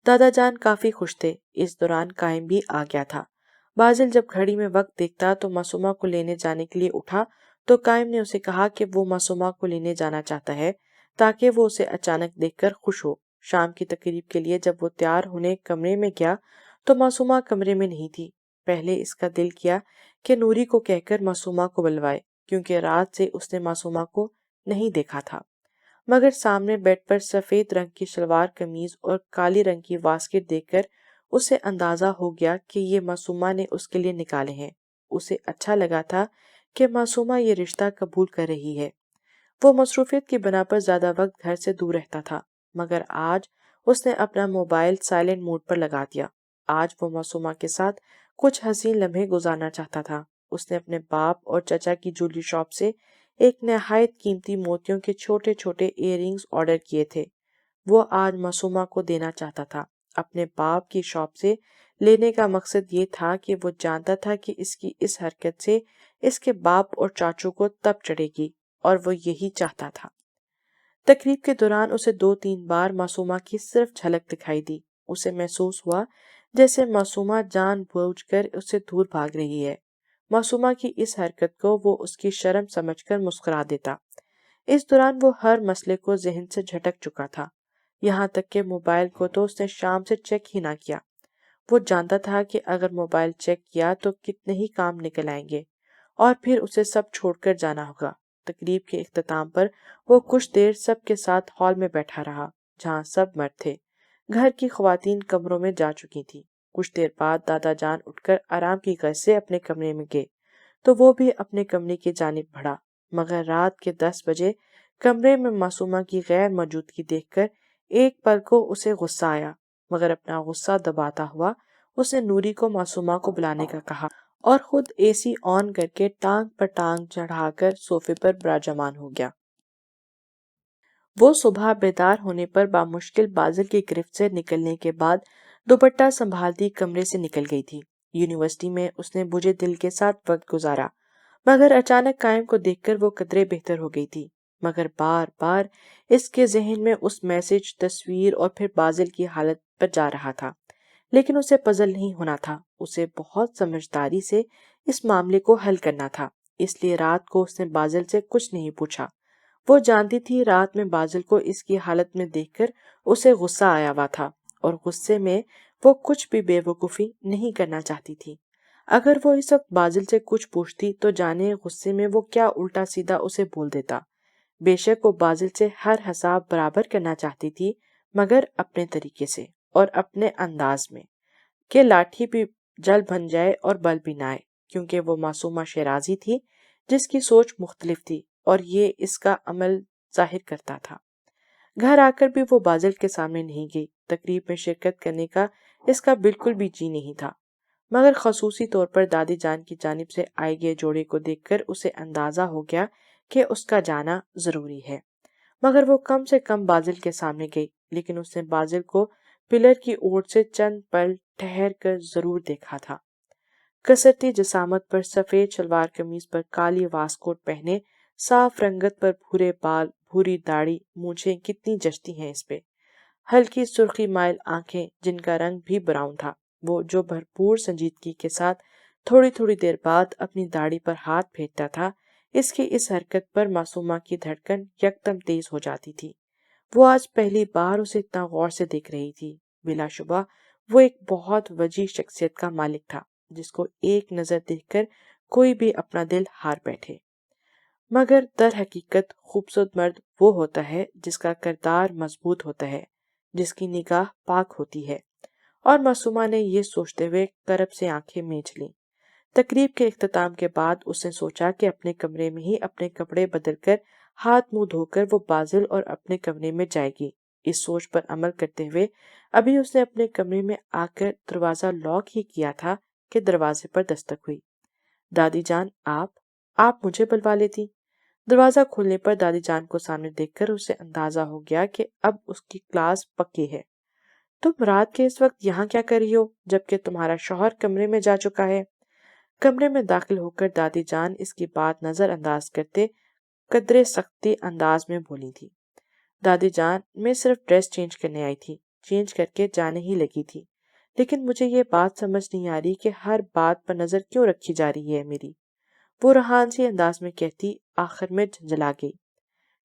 دادا جان کافی خوش تھے۔ اس دوران قائم بھی آ گیا تھا۔ بازل جب گھڑی میں وقت دیکھتا تو معصومہ کو لینے جانے کے لیے اٹھا تو قائم نے اسے کہا کہ وہ معصومہ کو لینے جانا چاہتا ہے تاکہ وہ اسے اچانک دیکھ کر خوش ہو۔ شام کی تقریب کے لیے جب وہ تیار ہونے کمرے میں گیا تو معصومہ کمرے میں نہیں تھی۔ پہلے اس کا دل کیا کہ نوری کو کہہ کر معصومہ کو بلوائے، کیونکہ رات سے اس نے معصومہ کو نہیں دیکھا تھا، مگر سامنے بیڈ پر سفید رنگ کی شلوار قمیض اور کالی رنگ کی واسکٹ دیکھ کر اسے اندازہ ہو گیا کہ یہ معصومہ نے اس کے لیے نکالے ہیں۔ اسے اچھا لگا تھا کہ معصومہ یہ رشتہ قبول کر رہی ہے۔ وہ مصروفیت کی بنا پر زیادہ وقت گھر سے دور رہتا تھا، مگر آج اس نے اپنا موبائل سائلنٹ موڈ پر لگا دیا۔ آج وہ معصومہ کے ساتھ کچھ حسین لمحے گزارنا چاہتا تھا۔ اس نے اپنے باپ اور چچا کی جویلری شاپ سے ایک نہایت قیمتی موتیوں کے چھوٹے چھوٹے ایئر رنگز آرڈر کیے تھے۔ وہ آج معصومہ کو دینا چاہتا تھا۔ اپنے باپ کی شاپ سے لینے کا مقصد یہ تھا کہ وہ جانتا تھا کہ اس کی اس حرکت سے اس کے باپ اور چاچو کو تب چڑھے گی، اور وہ یہی چاہتا تھا۔ تقریب کے دوران اسے 2-3 بار معصومہ کی صرف جھلک دکھائی دی۔ اسے محسوس ہوا جیسے معصومہ جان بوجھ کر اسے دور بھاگ رہی ہے۔ معصومہ کی اس حرکت کو وہ اس کی شرم سمجھ کر مسکرا دیتا۔ اس دوران وہ ہر مسئلے کو ذہن سے جھٹک چکا تھا، یہاں تک کہ موبائل کو تو اس نے شام سے چیک ہی نہ کیا۔ وہ جانتا تھا کہ اگر موبائل چیک کیا تو کتنے ہی کام نکل آئیں گے، اور پھر اسے سب چھوڑ کر جانا ہوگا۔ تقریب کے اختتام پر وہ کچھ دیر سب کے ساتھ ہال میں بیٹھا رہا، جہاں سب مرد تھے۔ گھر کی خواتین کمروں میں جا چکی تھیں۔ کچھ دیر بعد دادا جان اٹھ کر آرام کی غرض سے اپنے کمرے میں گئے تو وہ بھی اپنے کمرے کی جانب بڑھا، مگر رات کے 10 بجے کمرے میں معصومہ کی غیر موجودگی دیکھ کر ایک پل کو اسے غصہ آیا، مگر اپنا غصہ دباتا ہوا اس نے نوری کو معصومہ کو بلانے کا کہا اور خود اے سی آن کر کے ٹانگ پر ٹانگ چڑھا کر صوفے پر براجمان ہو گیا۔ وہ صبح بیدار ہونے پر بامشکل بازل کی گرفت سے نکلنے کے بعد دوپٹہ سنبھالتی کمرے سے نکل گئی تھی۔ یونیورسٹی میں اس نے بجھے دل کے ساتھ وقت گزارا، مگر اچانک قائم کو دیکھ کر وہ قدرے بہتر ہو گئی تھی۔ مگر بار بار اس کے ذہن میں اس میسج، تصویر اور پھر بازل کی حالت پر جا رہا تھا، لیکن اسے پزل نہیں ہونا تھا۔ اسے بہت سمجھداری سے اس معاملے کو حل کرنا تھا، اس لیے رات کو اس نے بازل سے کچھ نہیں پوچھا۔ وہ جانتی تھی رات میں بازل کو اس کی حالت میں دیکھ کر اسے غصہ آیا ہوا تھا، اور غصے میں وہ کچھ بھی بے وقوفی نہیں کرنا چاہتی تھی۔ اگر وہ اس وقت بازل سے کچھ پوچھتی تو جانے غصے میں وہ کیا الٹا سیدھا اسے بول دیتا۔ بے شک وہ بازل سے ہر حساب برابر کرنا چاہتی تھی، مگر اپنے طریقے سے اور اپنے انداز میں، کہ لاٹھی بھی جل بن جائے اور بل بھی نہ آئے، کیونکہ وہ معصومہ شیرازی تھی جس کی سوچ مختلف تھی، اور یہ اس کا عمل ظاہر کرتا تھا۔ گھر آ کر بھی وہ بازل کے سامنے نہیں گئی۔ تقریب میں شرکت کرنے کا اس کا بالکل بھی جی نہیں تھا، مگر خصوصی طور پر دادی جان کی جانب سے آئے گئے جوڑے کو دیکھ کر اسے اندازہ ہو گیا کہ اس کا جانا ضروری ہے۔ مگر وہ کم سے کم بازل کے سامنے گئی، لیکن اس نے بازل کو پلر کی اوٹ سے چند پل ٹھہر کر ضرور دیکھا تھا۔ کسرتی جسامت پر سفید شلوار قمیض پر کالی واسکوٹ پہنے، صاف رنگت پر بھورے بال، بھوری داڑھی، مونچھیں کتنی جچتی ہیں اس پہ، ہلکی سرخی مائل آنکھیں جن کا رنگ بھی براؤن تھا۔ وہ جو بھرپور سنجیدگی کے ساتھ تھوڑی تھوڑی دیر بعد اپنی داڑھی پر ہاتھ پھیرتا تھا، اس کی اس حرکت پر معصومہ کی دھڑکن یکدم تیز ہو جاتی تھی۔ وہ آج پہلی بار اسے اتنا غور سے دیکھ رہی تھی۔ بلا شبہ وہ ایک بہت وجیح شخصیت کا مالک تھا جس کو ایک نظر دیکھ کر کوئی بھی اپنا دل ہار بیٹھے، مگر در حقیقت خوبصورت مرد وہ ہوتا ہے جس کا کردار مضبوط ہوتا ہے، جس کی نگاہ پاک ہوتی ہے۔ اور معصومہ نے یہ سوچتے ہوئے کرب سے آنکھیں میچ لیں۔ تقریب کے اختتام کے بعد اس نے سوچا کہ اپنے کمرے میں ہی اپنے کپڑے بدل کر ہاتھ منہ دھو کر وہ بازل اور اپنے کمرے میں جائے گی۔ اس سوچ پر عمل کرتے ہوئے ابھی اس نے اپنے کمرے میں آ کر دروازہ لاک ہی کیا تھا کہ دروازے پر دستک ہوئی۔ دادی جان، آپ مجھے بلوا لیتی۔ دروازہ کھولنے پر دادی جان کو سامنے دیکھ کر اسے اندازہ ہو گیا کہ اب اس کی کلاس پکی ہے۔ تم رات کے اس وقت یہاں کیا کر رہی ہو جبکہ تمہارا شوہر کمرے میں جا چکا ہے؟ کمرے میں داخل ہو کر دادی جان اس کی بات نظر انداز کرتے قدرے سختی انداز میں بولی تھی۔ دادی جان، میں صرف ڈریس چینج کرنے آئی تھی، چینج کر کے جانے ہی لگی تھی، لیکن مجھے یہ بات سمجھ نہیں آ رہی کہ ہر بات پر نظر کیوں رکھی جا رہی ہے میری۔ وہ روحانسی انداز میں کہتی آخر میں جھنجھلا گئی۔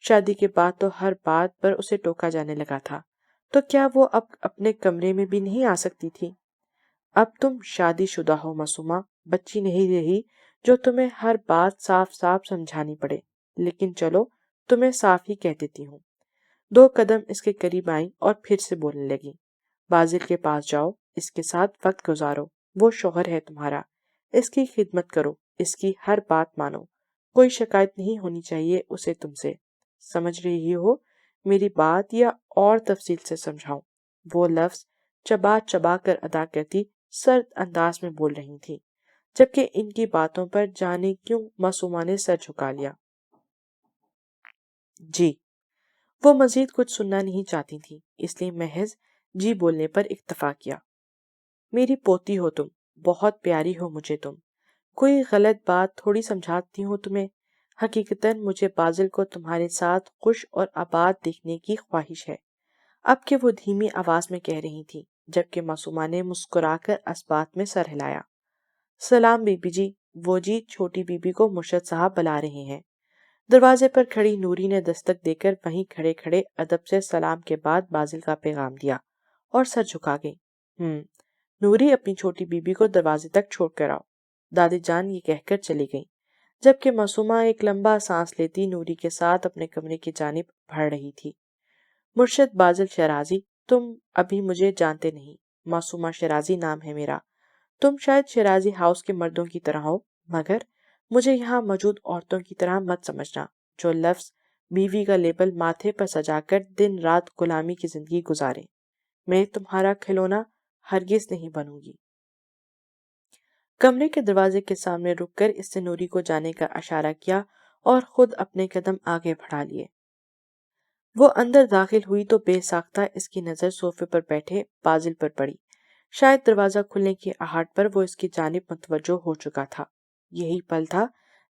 شادی کے بعد تو ہر بات پر اسے ٹوکا جانے لگا تھا، تو کیا وہ اب اپنے کمرے میں بھی نہیں آ سکتی تھی؟ اب تم شادی شدہ ہو معصومہ، بچی نہیں رہی جو تمہیں ہر بات صاف صاف سمجھانی پڑے، لیکن چلو تمہیں صاف ہی کہہ دیتی ہوں۔ 2 قدم اس کے قریب آئیں اور پھر سے بولنے لگی، بازل کے پاس جاؤ، اس کے ساتھ وقت گزارو، وہ شوہر ہے تمہارا، اس کی خدمت کرو، اس کی ہر بات مانو، کوئی شکایت نہیں ہونی چاہیے اسے تم سے۔ سمجھ رہی ہو میری بات یا اور تفصیل سے سمجھاؤں؟ وہ لفظ چبا چبا کر ادا کرتی سرد انداز میں بول رہی تھی، جبکہ ان کی باتوں پر جانے کیوں معصومہ نے سر جھکا لیا۔ جی، وہ مزید کچھ سننا نہیں چاہتی تھی، اس لیے محض جی بولنے پر اکتفا کیا۔ میری پوتی ہو تم، بہت پیاری ہو مجھے تم، کوئی غلط بات تھوڑی سمجھاتی ہوں تمہیں۔ حقیقتاً مجھے بازل کو تمہارے ساتھ خوش اور آباد دیکھنے کی خواہش ہے۔ اب کہ وہ دھیمی آواز میں کہہ رہی تھی، جبکہ معصومہ نے مسکرا کر اس بات میں سر ہلایا۔ سلام بی بی جی، وہ جی چھوٹی بی بی کو مرشد صاحب بلا رہے ہیں۔ دروازے پر کھڑی نوری نے دستک دے کر وہیں کھڑے کھڑے ادب سے سلام کے بعد بازل کا پیغام دیا اور سر جھکا گئی۔ نوری، اپنی چھوٹی بی بی کو دروازے تک چھوڑ کر آؤ۔ دادی جان یہ کہہ کر چلی گئی، جبکہ معصومہ ایک لمبا سانس لیتی نوری کے ساتھ اپنے کمرے کی جانب بڑھ رہی تھی۔ مرشد بازل شیرازی، تم ابھی مجھے جانتے نہیں، معصومہ شیرازی نام ہے میرا۔ تم شاید شیرازی ہاؤس کے مردوں کی طرح ہو، مگر مجھے یہاں موجود عورتوں کی طرح مت سمجھنا، جو لفظ بیوی کا لیبل ماتھے پر سجا کر دن رات غلامی کی زندگی گزارے۔ میں تمہارا کھلونا ہرگز نہیں بنوں گی۔ کمرے کے دروازے کے سامنے رک کر اس نے نوری کو جانے کا اشارہ کیا اور خود اپنے قدم آگے بڑھا لیے۔ وہ اندر داخل ہوئی تو بے ساختہ اس کی نظر صوفے پر بیٹھے بازل پر پڑی۔ شاید دروازہ کھلنے کی آہٹ پر وہ اس کی جانب متوجہ ہو چکا تھا۔ یہی پل تھا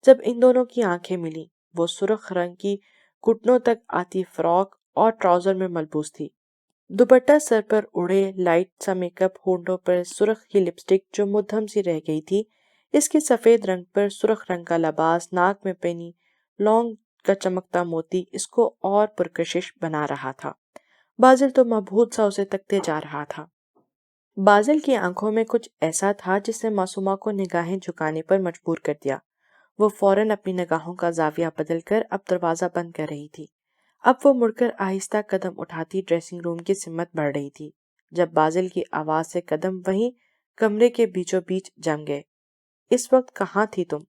جب ان دونوں کی آنکھیں ملیں۔ وہ سرخ رنگ کی گھٹنوں تک آتی فراک اور ٹراؤزر میں ملبوس تھی، دوپٹہ سر پر اڑے، لائٹ سا میک اپ، ہونٹوں پر سرخ ہی لپسٹک جو مدھم سی رہ گئی تھی، اس کی سفید رنگ پر سرخ رنگ کا لباس، ناک میں پہنی لونگ کا چمکتا موتی اس کو اور پرکشش بنا رہا تھا۔ بازل تو مبہوت سا اسے تکتے جا رہا تھا۔ بازل کی آنکھوں میں کچھ ایسا تھا جس نے معصومہ کو نگاہیں جھکانے پر مجبور کر دیا۔ وہ فوراً اپنی نگاہوں کا زاویہ بدل کر اب دروازہ بند کر رہی تھی۔ اب وہ مڑ کر آہستہ قدم اٹھاتی ڈریسنگ روم کی سمت بڑھ رہی تھی، جب بازل کی آواز سے قدم وہیں کمرے کے بیچوں بیچ جم گئے۔ اس وقت کہاں تھی تم؟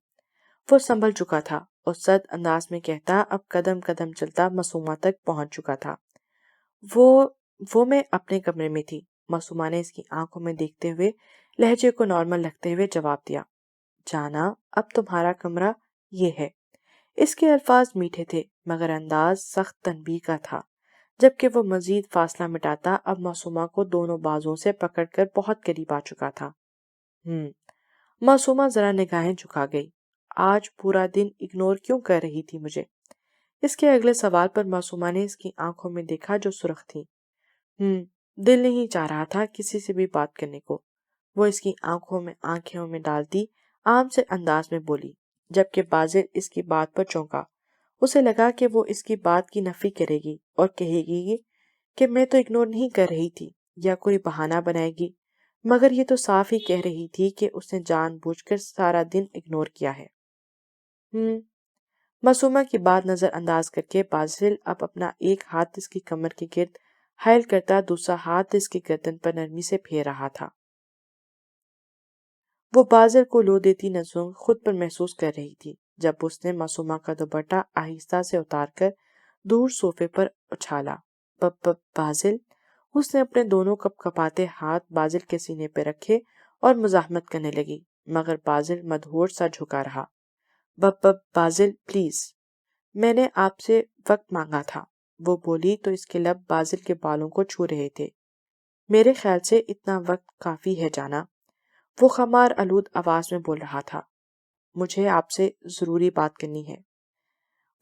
وہ سنبھل چکا تھا اور سرد انداز میں کہتا اب قدم قدم چلتا معصومہ تک پہنچ چکا تھا۔ وہ میں اپنے کمرے میں تھی، معصومہ نے اس کی آنکھوں میں دیکھتے ہوئے لہجے کو نارمل رکھتے ہوئے جواب دیا۔ جانا، اب تمہارا کمرہ یہ ہے۔ اس کے الفاظ میٹھے تھے مگر انداز سخت تنبیہ کا تھا، جبکہ وہ مزید فاصلہ مٹاتا اب معصومہ کو دونوں بازوں سے پکڑ کر بہت قریب آ چکا تھا۔ معصومہ ذرا نگاہیں جھکا گئی۔ آج پورا دن اگنور کیوں کر رہی تھی مجھے؟ اس کے اگلے سوال پر معصومہ نے اس کی آنکھوں میں دیکھا جو سرخ تھی۔ دل نہیں چاہ رہا تھا کسی سے بھی بات کرنے کو، وہ اس کی آنکھوں میں ڈالتی عام سے انداز میں بولی، جبکہ بازل اس کی بات پر چونکا۔ اسے لگا کہ وہ اس کی بات کی نفی کرے گی اور کہے گی کہ میں تو اگنور نہیں کر رہی تھی، یا کوئی بہانہ بنائے گی، مگر یہ تو صاف ہی کہہ رہی تھی کہ اس نے جان بوجھ کر سارا دن اگنور کیا ہے۔ معصومہ کی بات نظر انداز کر کے بازل اب اپنا ایک ہاتھ اس کی کمر کے گرد حائل کرتا دوسرا ہاتھ اس کی گردن پر نرمی سے پھیر رہا تھا۔ وہ بازل کو لو دیتی نظروں خود پر محسوس کر رہی تھی جب اس نے معصومہ کا دوپٹہ آہستہ سے اتار کر دور صوفے پر اچھالا۔ بازل، اس نے اپنے دونوں کپ کپاتے ہاتھ بازل کے سینے پہ رکھے اور مزاحمت کرنے لگی، مگر بازل مدہوش سا جھکا رہا۔ بازل پلیز، میں نے آپ سے وقت مانگا تھا، وہ بولی تو اس کے لب بازل کے بالوں کو چھو رہے تھے۔ میرے خیال سے اتنا وقت کافی ہے جانا، وہ خمار آلود آواز میں بول رہا تھا۔ مجھے آپ سے ضروری بات کرنی ہے۔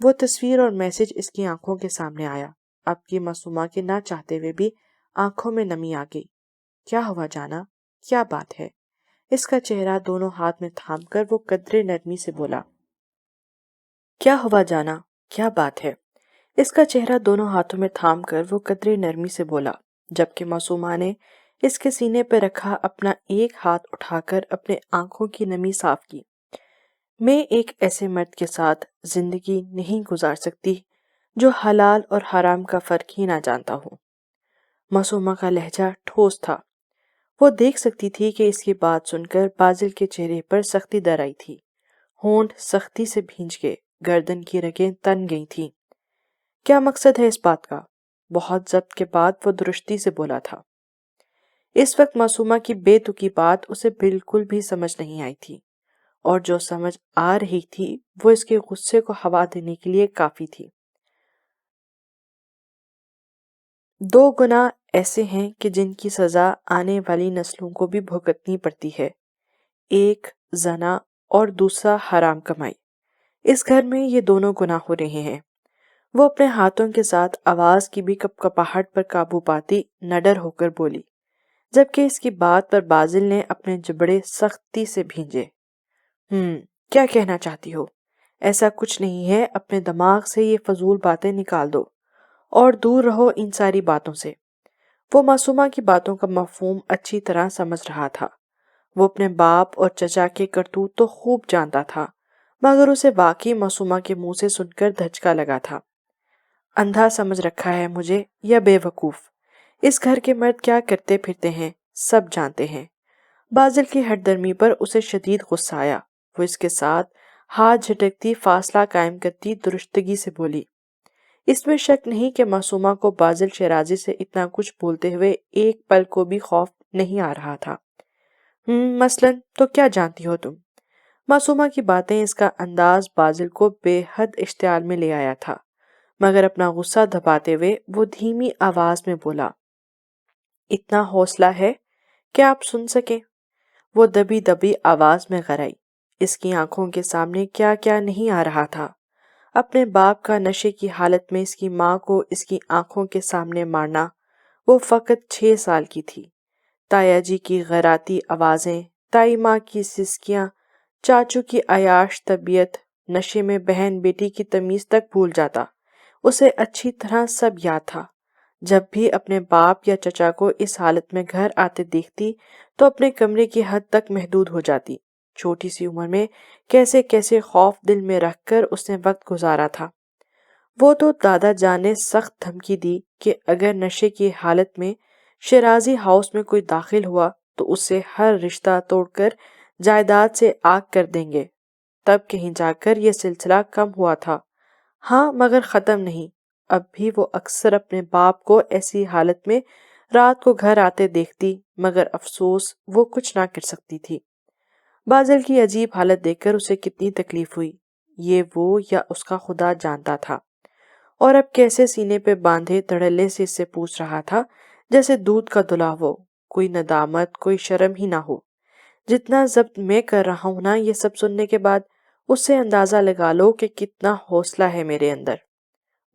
وہ تصویر اور میسج اس کی آنکھوں کے سامنے آیا۔ اب کی معصومہ کے نہ چاہتے ہوئے بھی آنکھوں میں نمی آ گئی۔ کیا ہوا جانا؟ کیا بات ہے؟ اس کا چہرہ دونوں ہاتھ میں تھام کر وہ قدرے نرمی سے بولا۔ کیا ہوا جانا؟ کیا بات ہے؟ اس کا چہرہ دونوں ہاتھوں میں تھام کر وہ قدرے نرمی سے بولا، جبکہ معصومہ نے اس کے سینے پہ رکھا اپنا ایک ہاتھ اٹھا کر اپنے آنکھوں کی نمی صاف کی۔ میں ایک ایسے مرد کے ساتھ زندگی نہیں گزار سکتی جو حلال اور حرام کا فرق ہی نہ جانتا ہو۔ معصومہ کا لہجہ ٹھوس تھا۔ وہ دیکھ سکتی تھی کہ اس کی بات سن کر بازل کے چہرے پر سختی در آئی تھی، ہونٹ سختی سے بھینج گئے، گردن کی رگیں تن گئی تھیں۔ کیا مقصد ہے اس بات کا؟ بہت ضبط کے بعد وہ درستی سے بولا تھا۔ اس وقت معصومہ کی بے تکی بات اسے بالکل بھی سمجھ نہیں آئی تھی، اور جو سمجھ آ رہی تھی وہ اس کے غصے کو ہوا دینے کے لیے کافی تھی۔ دو گناہ ایسے ہیں کہ جن کی سزا آنے والی نسلوں کو بھی بھگتنی پڑتی ہے، ایک زنا اور دوسرا حرام کمائی۔ اس گھر میں یہ دونوں گناہ ہو رہے ہیں۔ وہ اپنے ہاتھوں کے ساتھ آواز کی بھی کپ کپاہٹ پر قابو پاتی نڈر ہو کر بولی، جبکہ اس کی بات پر بازل نے اپنے جبڑے سختی سے بھینجے۔ کیا کہنا چاہتی ہو؟ ایسا کچھ نہیں ہے، اپنے دماغ سے یہ فضول باتیں نکال دو اور دور رہو ان ساری باتوں سے۔ وہ معصومہ کی باتوں کا مفہوم اچھی طرح سمجھ رہا تھا۔ وہ اپنے باپ اور چچا کے کرتوت تو خوب جانتا تھا، مگر اسے واقعی معصومہ کے منہ سے سن کر دھچکا لگا تھا۔ اندھا سمجھ رکھا ہے مجھے یا بے وقوف؟ اس گھر کے مرد کیا کرتے پھرتے ہیں سب جانتے ہیں۔ بازل کی ہٹ درمی پر اسے شدید غصہ آیا۔ وہ اس کے ساتھ ہاتھ جھٹکتی فاصلہ قائم کرتی درستگی سے بولی۔ اس میں شک نہیں کہ معصومہ کو بازل شیرازی سے اتنا کچھ بولتے ہوئے ایک پل کو بھی خوف نہیں آ رہا تھا۔ مثلاً تو کیا جانتی ہو تم؟ معصومہ کی باتیں، اس کا انداز بازل کو بے حد اشتعال میں لے آیا تھا، مگر اپنا غصہ دباتے ہوئے وہ دھیمی آواز میں بولا، اتنا حوصلہ ہے کہ آپ سن سکیں؟ وہ دبی دبی آواز میں غرائی۔ اس کی آنکھوں کے سامنے کیا کیا نہیں آ رہا تھا۔ اپنے باپ کا نشے کی حالت میں اس کی ماں کو اس کی آنکھوں کے سامنے مارنا۔ وہ فقط 6 سال کی تھی۔ تایا جی کی غیراتی آوازیں، تائی ماں کی سسکیاں، چاچو کی عیاش طبیعت، نشے میں بہن بیٹی کی تمیز تک بھول جاتا۔ اسے اچھی طرح سب یاد تھا۔ جب بھی اپنے باپ یا چچا کو اس حالت میں گھر آتے دیکھتی تو اپنے کمرے کی حد تک محدود ہو جاتی۔ چھوٹی سی عمر میں کیسے کیسے خوف دل میں رکھ کر اس نے وقت گزارا تھا۔ وہ تو دادا جان نے سخت دھمکی دی کہ اگر نشے کی حالت میں شیرازی ہاؤس میں کوئی داخل ہوا تو اسے ہر رشتہ توڑ کر جائیداد سے آگ کر دیں گے۔ تب کہیں جا کر یہ سلسلہ کم ہوا تھا، ہاں مگر ختم نہیں۔ اب بھی وہ اکثر اپنے باپ کو ایسی حالت میں رات کو گھر آتے دیکھتی، مگر افسوس وہ کچھ نہ کر سکتی تھی۔ بازل کی عجیب حالت دیکھ کر اسے کتنی تکلیف ہوئی، یہ وہ یا اس کا خدا جانتا تھا، اور اب کیسے سینے پہ باندھے دھڑلے سے اس سے پوچھ رہا تھا جیسے دودھ کا دھلا ہو، کوئی ندامت کوئی شرم ہی نہ ہو۔ جتنا ضبط میں کر رہا ہوں نا یہ سب سننے کے بعد، اس سے اندازہ لگا لو کہ کتنا حوصلہ ہے میرے اندر۔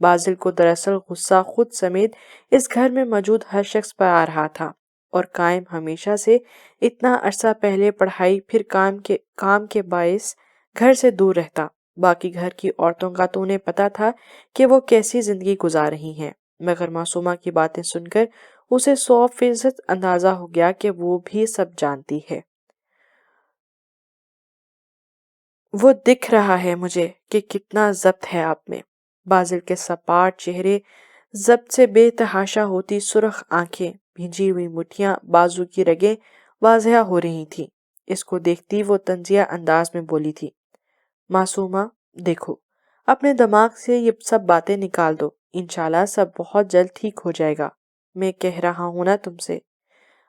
بازل کو دراصل غصہ خود سمیت اس گھر میں موجود ہر شخص پر آ رہا تھا، اور قائم ہمیشہ سے اتنا عرصہ پہلے پڑھائی پھر کام کے باعث گھر سے دور رہتا۔ باقی گھر کی عورتوں کا تو انہیں پتا تھا کہ وہ کیسی زندگی گزار رہی ہیں، مگر معصومہ کی باتیں سن کر اسے 100% اندازہ ہو گیا کہ وہ بھی سب جانتی ہے۔ وہ دکھ رہا ہے مجھے کہ کتنا ضبط ہے آپ میں۔ بازل کے سپاٹ چہرے، ضبط سے بے تحاشا ہوتی سرخ آنکھیں، بھیجی ہوئی مٹھیاں، بازو کی رگیں واضح ہو رہی تھیں۔ اس کو دیکھتی وہ طنزیہ انداز میں بولی تھی، معصومہ دیکھو، اپنے دماغ سے یہ سب باتیں نکال دو، انشاءاللہ سب بہت جلد ٹھیک ہو جائے گا۔ میں کہہ رہا ہوں نا تم سے۔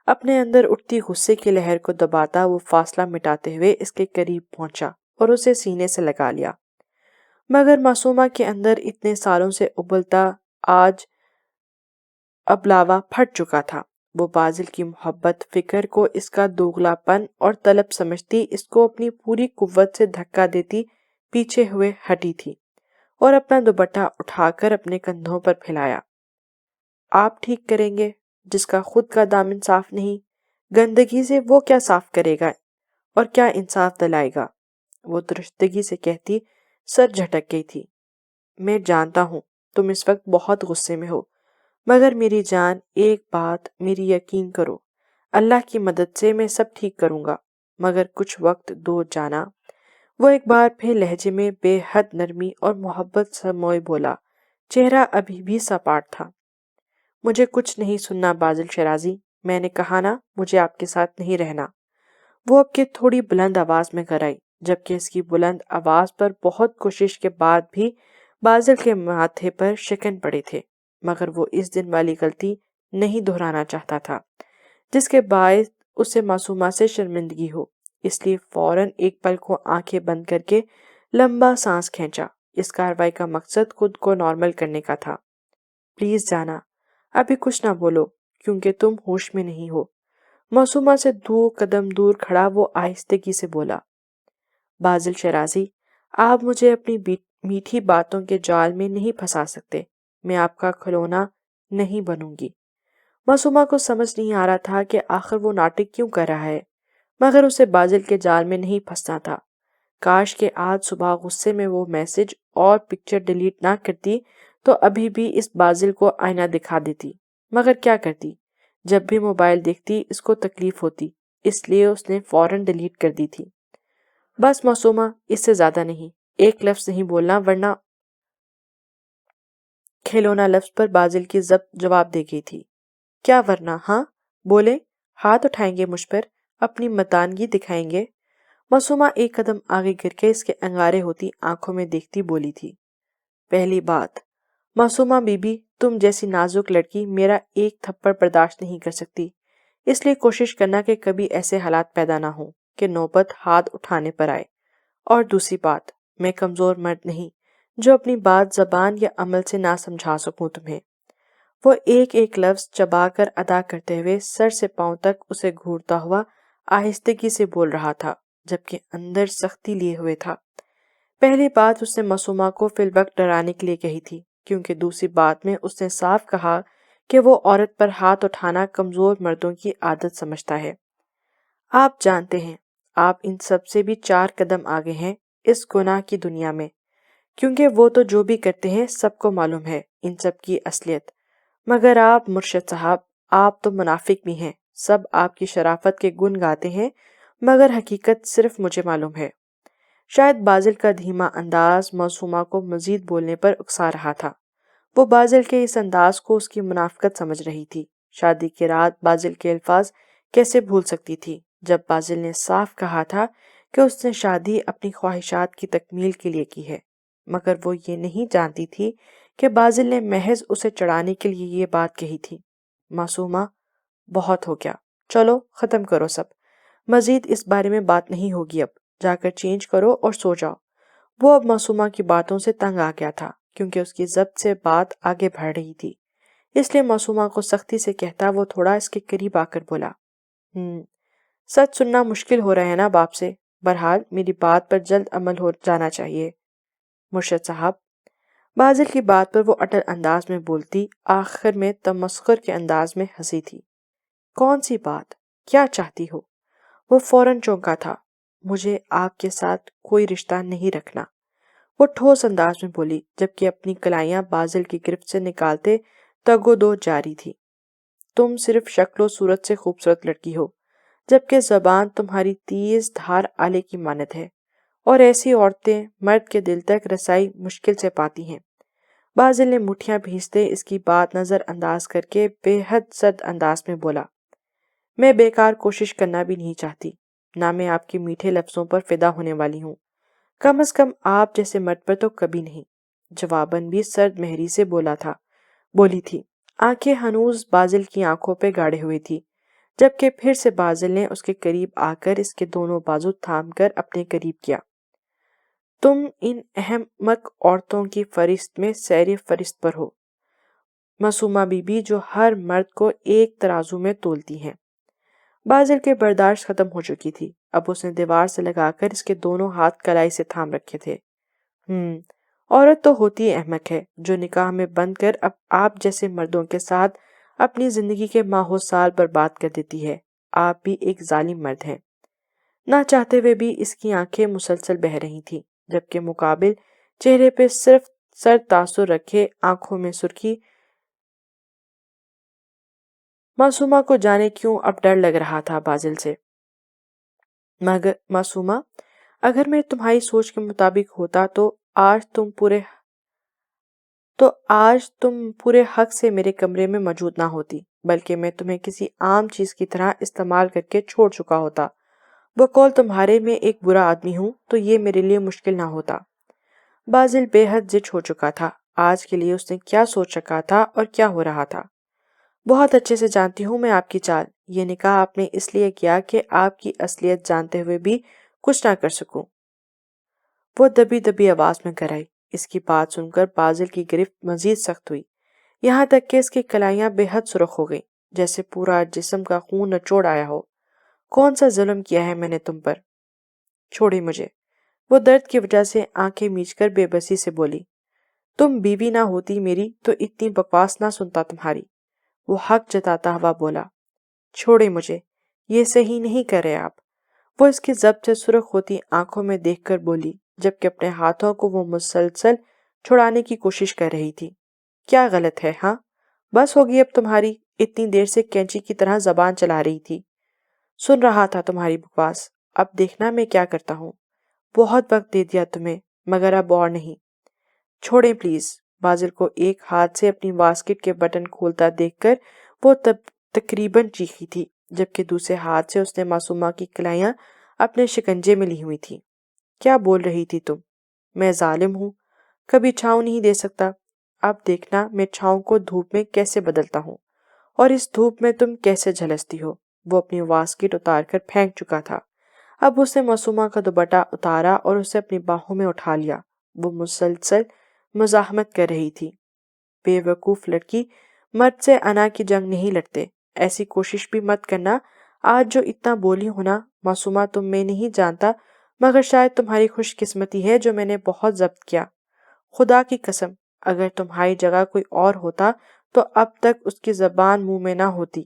اپنے اندر اٹھتی غصے کی لہر کو دباتا وہ فاصلہ مٹاتے ہوئے اس کے قریب پہنچا اور اسے سینے سے لگا لیا۔ مگر معصومہ کے اندر اتنے سالوں سے ابلتا آج ابلاوا پھٹ چکا تھا۔ وہ بازل کی محبت، فکر کو اس کا دوغلا پن اور طلب سمجھتی، اس کو اپنی پوری قوت سے دھکا دیتی پیچھے ہوئے ہٹی تھی اور اپنا دوپٹہ اٹھا کر اپنے کندھوں پر پھیلایا۔ آپ ٹھیک کریں گے؟ جس کا خود کا دامن صاف نہیں، گندگی سے وہ کیا صاف کرے گا اور کیا انصاف دلائے گا؟ وہ درستگی سے کہتی سر جھٹک گئی تھی۔ میں جانتا ہوں تم اس وقت بہت غصے میں ہو، مگر میری جان ایک بات میری یقین کرو، اللہ کی مدد سے میں سب ٹھیک کروں گا، مگر کچھ وقت دو جانا۔ وہ ایک بار پھر لہجے میں بے حد نرمی اور محبت سموئے بولا، چہرہ ابھی بھی سپاٹ تھا۔ مجھے کچھ نہیں سننا بازل شیرازی، میں نے کہا نا مجھے آپ کے ساتھ نہیں رہنا۔ وہ اب کے تھوڑی بلند آواز میں کرائی، جبکہ اس کی بلند آواز پر بہت کوشش کے بعد بھی بازل کے ماتھے پر شکن پڑے تھے، مگر وہ اس دن والی غلطی نہیں دہرانا چاہتا تھا جس کے باعث اسے معصومہ سے شرمندگی ہو۔ اس لیے فوراً ایک پل کو آنکھیں بند کر کے لمبا سانس کھینچا۔ اس کارروائی کا مقصد خود کو نارمل کرنے کا تھا۔ پلیز جانا، ابھی کچھ نہ بولو کیونکہ تم ہوش میں نہیں ہو۔ معصومہ سے 2 قدم دور کھڑا وہ آہستگی سے بولا، بازل شیرازی، آپ مجھے اپنی میٹھی باتوں کے جال میں نہیں پھنسا سکتے، میں آپ کا کھلونا نہیں بنوں گی۔ معصومہ کو سمجھ نہیں آ رہا تھا کہ آخر وہ ناٹک کیوں کر رہا ہے، مگر اسے بازل کے جال میں نہیں پھنسنا تھا۔ کاش کہ آج صبح غصے میں وہ میسج اور پکچر ڈیلیٹ نہ کرتی تو ابھی بھی اس بازل کو آئینہ دکھا دیتی، مگر کیا کرتی، جب بھی موبائل دیکھتی اس کو تکلیف ہوتی، اس لیے اس نے فوراً ڈیلیٹ کر دی تھی۔ بس معصومہ، اس سے زیادہ نہیں، ایک لفظ نہیں بولنا ورنہ۔ کھلونا لفظ پر بازل کی ضبط جواب دے گئی تھی، کیا ورنہ؟ ہاں بولے، ہاتھ اٹھائیں گے مجھ پر، اپنی متانگی دکھائیں گے؟ معصومہ ایک قدم آگے گر کے اس کے انگارے ہوتی آنکھوں میں دیکھتی بولی تھی، پہلی بات، معصومہ بی بی، تم جیسی نازک لڑکی میرا ایک تھپڑ برداشت نہیں کر سکتی، اس لیے کوشش کرنا کہ کبھی ایسے حالات پیدا نہ ہوں کہ نوبت ہاتھ اٹھانے پر آئے۔ اور دوسری بات، میں کمزور مرد نہیں جو اپنی بات زبان یا عمل سے نہ سمجھا سکوں تمہیں۔ وہ ایک ایک لفظ چبا کر ادا کرتے ہوئے سر سے پاؤں تک اسے گھورتا ہوا آہستگی سے بول رہا تھا، جبکہ اندر سختی لیے ہوئے تھا۔ پہلی بات اس نے معصومہ کو فی الوقت ڈرانے کے لیے کہی تھی، کیونکہ دوسری بات میں اس نے صاف کہا کہ وہ عورت پر ہاتھ اٹھانا کمزور مردوں کی عادت سمجھتا ہے۔ آپ جانتے ہیں، آپ ان سب سے بھی 4 قدم آگے ہیں اس گناہ کی دنیا میں، کیونکہ وہ تو جو بھی کرتے ہیں سب کو معلوم ہے ان سب کی اصلیت، مگر آپ مرشد صاحب، آپ تو منافق بھی ہیں، سب آپ کی شرافت کے گن گاتے ہیں، مگر حقیقت صرف مجھے معلوم ہے۔ شاید بازل کا دھیما انداز معصومہ کو مزید بولنے پر اکسا رہا تھا۔ وہ بازل کے اس انداز کو اس کی منافقت سمجھ رہی تھی۔ شادی کی رات بازل کے الفاظ کیسے بھول سکتی تھی جب بازل نے صاف کہا تھا کہ اس نے شادی اپنی خواہشات کی تکمیل کے لیے کی ہے، مگر وہ یہ نہیں جانتی تھی کہ بازل نے محض اسے چڑھانے کے لیے یہ بات کہی تھی۔ معصومہ، بہت ہو گیا، چلو ختم کرو سب، مزید اس بارے میں بات نہیں ہوگی، اب جا کر چینج کرو اور سو جاؤ۔ وہ اب معصومہ کی باتوں سے تنگ آ گیا تھا، کیونکہ اس کی ضبط سے بات آگے بڑھ رہی تھی، اس لیے معصومہ کو سختی سے کہتا وہ تھوڑا اس کے قریب آ کر بولا، سچ سننا مشکل ہو رہا ہے نا باپ سے، بہرحال میری بات پر جلد عمل ہو جانا چاہیے۔ مرشد صاحب، بازل کی بات پر وہ اٹل انداز میں بولتی، آخر میں تمسخر کے انداز میں ہنسی تھی۔ کون سی بات؟ کیا چاہتی ہو؟ وہ فوراً چونکا تھا، مجھے آپ کے ساتھ کوئی رشتہ نہیں رکھنا، وہ ٹھوس انداز میں بولی، جبکہ اپنی کلائیاں بازل کی گرفت سے نکالتے تگ و دو جاری تھی۔ تم صرف شکل و صورت سے خوبصورت لڑکی ہو، جبکہ زبان تمہاری تیز دھار آلے کی مانند ہے، اور ایسی عورتیں مرد کے دل تک رسائی مشکل سے پاتی ہیں۔ بازل نے مٹھیاں بھیجتے اس کی بات نظر انداز کر کے بے حد سرد انداز میں بولا، میں بیکار کوشش کرنا بھی نہیں چاہتی، نہ میں آپ کے میٹھے لفظوں پر فدا ہونے والی ہوں، کم از کم آپ جیسے مرد پر تو کبھی نہیں۔ جواباً بھی سرد مہری سے بولی تھی۔ آنکھیں ہنوز بازل کی آنکھوں پہ گاڑے ہوئی تھی، جبکہ پھر سے بازل نے اس کے قریب آ کر اس کے دونوں بازو تھام کر اپنے قریب کیا۔ تم ان احمق عورتوں کی فہرست میں سیر فہرست پر ہو، معصومہ بی بی، جو ہر مرد کو ایک ترازو میں تولتی ہیں۔ بازل کے برداشت ختم ہو چکی تھی، اب اس نے دیوار سے لگا کر اس کے دونوں ہاتھ کلائی سے تھام رکھے تھے۔ عورت تو ہوتی احمق ہے جو نکاح میں بند کر اب آپ جیسے مردوں کے ساتھ اپنی زندگی کے ماہو سال برباد کر دیتی ہے۔ آپ بھی ایک ظالم مرد ہیں۔ نہ چاہتے ہوئے بھی اس کی آنکھیں مسلسل بہہ رہی تھیں، جبکہ مقابل چہرے پہ صرف سرد تاثر رکھے آنکھوں میں سرخی۔ معصومہ کو جانے کیوں اب ڈر لگ رہا تھا بازل سے۔ مگر معصومہ، اگر میں تمہاری سوچ کے مطابق ہوتا تو آج تم پورے حق سے میرے کمرے میں موجود نہ ہوتی، بلکہ میں تمہیں کسی عام چیز کی طرح استعمال کر کے چھوڑ چکا ہوتا۔ بقول تمہارے میں ایک برا آدمی ہوں تو یہ میرے لیے مشکل نہ ہوتا۔ بازل بے حد زچ ہو چکا تھا۔ آج کے لیے اس نے کیا سوچ رکھا تھا اور کیا ہو رہا تھا۔ بہت اچھے سے جانتی ہوں میں آپ کی چال۔ یہ نکاح آپ نے اس لیے کیا کہ آپ کی اصلیت جانتے ہوئے بھی کچھ نہ کر سکوں۔ وہ دبی دبی آواز میں کرائی۔ اس کی بات سن کر بازل کی گرفت مزید سخت ہوئی، یہاں تک کہ اس کی کلائیاں بے حد سرخ ہو گئیں، جیسے پورا جسم کا خون نچوڑ آیا ہو۔ کون سا ظلم کیا ہے میں نے تم پر؟ چھوڑی مجھے۔ وہ درد کی وجہ سے آنکھیں میچ کر بے بسی سے بولی، تم بیوی نہ ہوتی میری تو اتنی بکواس نہ سنتا تمہاری۔ وہ حق جتاتا ہوا بولا، چھوڑے مجھے، یہ صحیح نہیں کر رہے آپ۔ وہ اس کی ضبط سے سرخ ہوتی آنکھوں میں دیکھ کر بولی، جبکہ اپنے ہاتھوں کو وہ مسلسل چھڑانے کی کوشش کر رہی تھی، کیا غلط ہے ہاں؟ بس ہوگی اب تمہاری، اتنی دیر سے کینچی کی طرح زبان چلا رہی تھی، سن رہا تھا تمہاری بکواس، اب دیکھنا میں کیا کرتا ہوں۔ بہت وقت دے دیا تمہیں، مگر اب اور نہیں۔ چھوڑیں پلیز۔ بازل کو ایک ہاتھ سے اپنی واسکٹ کے بٹن کھولتا دیکھ کر وہ تقریباً چیخی تھی، جبکہ دوسرے ہاتھ سے اس نے معصومہ کی کلائیاں اپنے شکنجے میں لی ہوئی تھی۔ کیا بول رہی تھی تم؟ میں ظالم ہوں، کبھی چھاؤں نہیں دے سکتا۔ اب دیکھنا میں چھاؤں کو دھوپ میں کیسے بدلتا ہوں، اور اس دھوپ میں تم کیسے جھلستی ہو۔ وہ اپنی واسکٹ اتار کر پھینک چکا تھا۔ اب اس نے معصومہ کا دوپٹہ اتارا اور اسے اپنی باہوں میں اٹھا لیا۔ وہ مسلسل مزاحمت کر رہی تھی، بے وقوف لڑکی، مرد سے انا کی جنگ نہیں لڑتے، ایسی کوشش بھی مت کرنا۔ آج جو اتنا بولی ہونا معصومہ، تم میں نہیں جانتا، مگر شاید تمہاری خوش قسمتی ہے جو میں نے بہت ضبط کیا۔ خدا کی قسم، اگر تمہاری جگہ کوئی اور ہوتا تو اب تک اس کی زبان منہ میں نہ ہوتی۔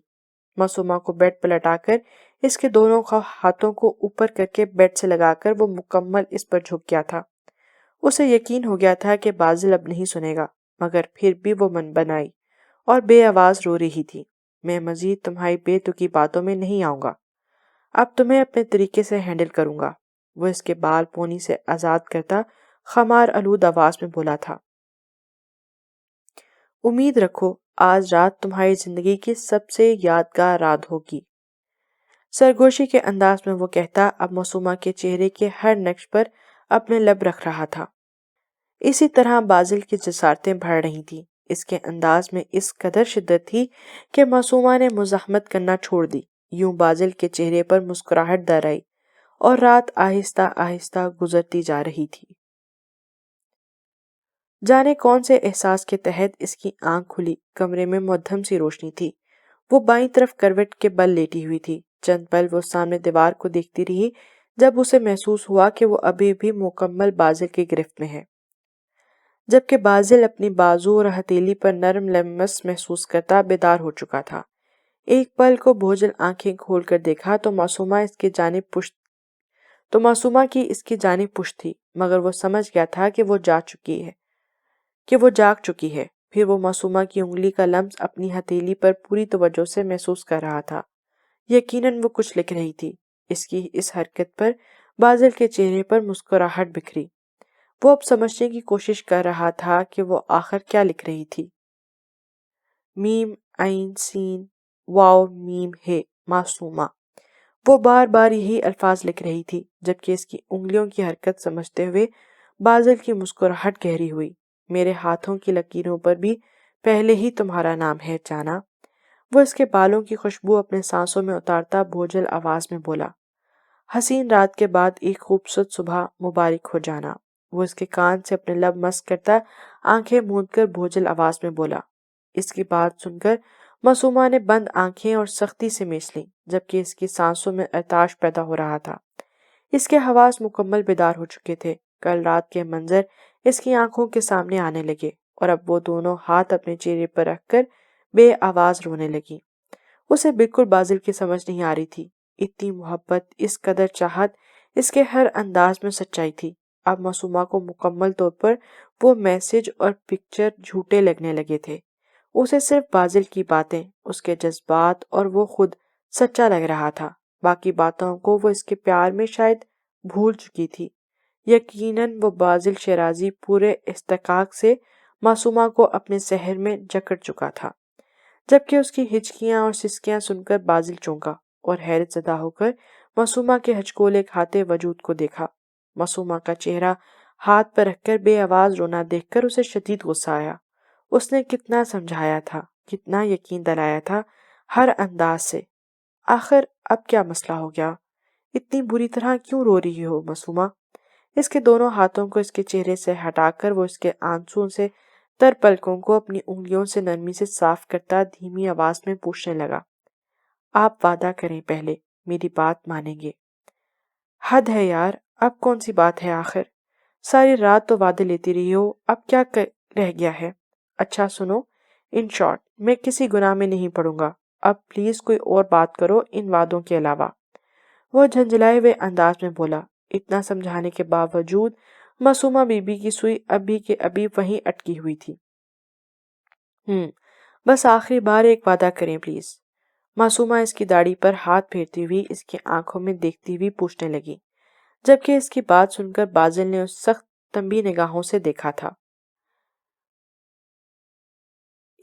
معصومہ کو بیڈ پر لٹا کر اس کے دونوں ہاتھوں کو اوپر کر کے بیڈ سے لگا کر وہ مکمل اس پر جھک گیا تھا۔ اسے یقین ہو گیا تھا کہ بازل اب نہیں سنے گا، مگر پھر بھی وہ من بنائی اور بے آواز رو رہی تھی، میں مزید تمہاری بے تکی باتوں میں نہیں آؤں گا، اب تمہیں اپنے طریقے سے ہینڈل کروں گا۔ وہ اس کے بال پونی سے آزاد کرتا خمار آلود آواز میں بولا تھا، امید رکھو آج رات تمہاری زندگی کی سب سے یادگار رات ہوگی۔ سرگوشی کے انداز میں وہ کہتا اب معصومہ کے چہرے کے ہر نقش پر اپنے لب رکھ رہا تھا۔ اسی طرح بازل کی جسارتیں بڑھ رہی تھیں۔ اس کے انداز میں اس قدر شدت تھی کہ معصومہ نے مزاحمت کرنا چھوڑ دی۔ یوں بازل کے چہرے پر مسکراہٹ در آئی اور رات آہستہ آہستہ گزرتی جا رہی تھی۔ جانے کون سے احساس کے تحت اس کی آنکھ کھلی، کمرے میں مدھم سی روشنی تھی۔ وہ بائیں طرف کروٹ کے بل لیٹی ہوئی تھی۔ چند پل وہ سامنے دیوار کو دیکھتی رہی، جب اسے محسوس ہوا کہ وہ ابھی بھی مکمل بازل کی گرفت میں ہے، جبکہ بازل اپنی بازو اور ہتھیلی پر نرم لمس محسوس کرتا بیدار ہو چکا تھا۔ ایک پل کو بھوجل آنکھیں کھول کر دیکھا تو معصومہ کی اس کی جانب پشت تھی، مگر وہ سمجھ گیا تھا کہ وہ جاگ چکی ہے۔ پھر وہ معصومہ کی انگلی کا لمس اپنی ہتھیلی پر پوری توجہ سے محسوس کر رہا تھا۔ یقیناً وہ کچھ لکھ رہی تھی۔ اس کی اس حرکت پر بازل کے چہرے پر مسکراہٹ بکھری۔ وہ اب سمجھنے کی کوشش کر رہا تھا کہ وہ آخر کیا لکھ رہی تھی۔ میم عین سین واو میم ہے معصومہ۔ وہ بار بار یہی الفاظ لکھ رہی تھی، جبکہ اس کی انگلیوں کی حرکت سمجھتے ہوئے بازل کی مسکراہٹ گہری ہوئی۔ میرے ہاتھوں کی لکیروں پر بھی پہلے ہی تمہارا نام ہے جانا۔ وہ اس کے بالوں کی خوشبو اپنے سانسوں میں اتارتا بوجھل آواز میں بولا۔ حسین رات کے بعد ایک خوبصورت صبح مبارک ہو جانا۔ وہ اس کے کان سے اپنے لب مس کرتا آنکھیں موند کر بوجھل آواز میں بولا۔ اس کی بات سن کر معصومہ نے بند آنکھیں اور سختی سے میچ لیں، جبکہ اس کی سانسوں میں ارتعاش پیدا ہو رہا تھا۔ اس کے حواس مکمل بیدار ہو چکے تھے۔ کل رات کے منظر اس کی آنکھوں کے سامنے آنے لگے اور اب وہ دونوں ہاتھ اپنے چہرے پر رکھ کر بے آواز رونے لگی۔ اسے بالکل بازل کی سمجھ نہیں آ رہی تھی۔ اتنی محبت، اس قدر چاہت، اس کے ہر انداز میں سچائی تھی۔ اب معصومہ کو مکمل طور پر وہ میسج اور پکچر جھوٹے لگنے لگے تھے۔ اسے صرف بازل کی باتیں، اس کے جذبات اور وہ خود سچا لگ رہا تھا۔ باقی باتوں کو وہ اس کے پیار میں شاید بھول چکی تھی۔ یقیناً وہ بازل شیرازی پورے استحقاق سے معصومہ کو اپنے سحر میں جکڑ چکا تھا۔ جبکہ اس کی ہچکیاں اور سسکیاں سن کر بازل چونکا اور حیرت زدہ ہو کر معصومہ کے ہچکولے کھاتے وجود کو دیکھا۔ معصومہ کا چہرہ ہاتھ پر رکھ کر بے آواز رونا دیکھ کر اسے شدید غصہ آیا۔ اس نے کتنا سمجھایا تھا، کتنا یقین دلایا تھا ہر انداز سے۔ آخر اب کیا مسئلہ ہو گیا؟ اتنی بری طرح کیوں رو رہی ہو معصومہ؟ اس کے دونوں ہاتھوں کو اس کے چہرے سے ہٹا کر وہ اس کے آنسوؤں سے تر پلکوں کو اپنی انگلیوں سے نرمی سے صاف کرتا دھیمی آواز میں پوچھنے لگا۔ آپ وعدہ کریں پہلے، میری بات مانیں گے؟ حد ہے یار، اب کون سی بات ہے آخر؟ ساری رات تو وعدے لیتی رہی ہو، اب کیا رہ گیا ہے؟ اچھا سنو، ان شارٹ میں کسی گناہ میں نہیں پڑوں گا۔ اب پلیز کوئی اور بات کرو ان وعدوں کے علاوہ۔ وہ جھنجھلائے ہوئے انداز میں بولا۔ اتنا سمجھانے کے باوجود معصومہ بی بی کی سوئی ابھی کے ابھی وہیں اٹکی ہوئی تھی۔ بس آخری بار ایک وعدہ کریں پلیز۔ معصومہ اس کی داڑھی پر ہاتھ پھیرتی ہوئی اس کی آنکھوں میں دیکھتی ہوئی پوچھنے لگی، جبکہ اس کی بات سن کر بازل نے اس سخت تنبیہ نگاہوں سے دیکھا تھا۔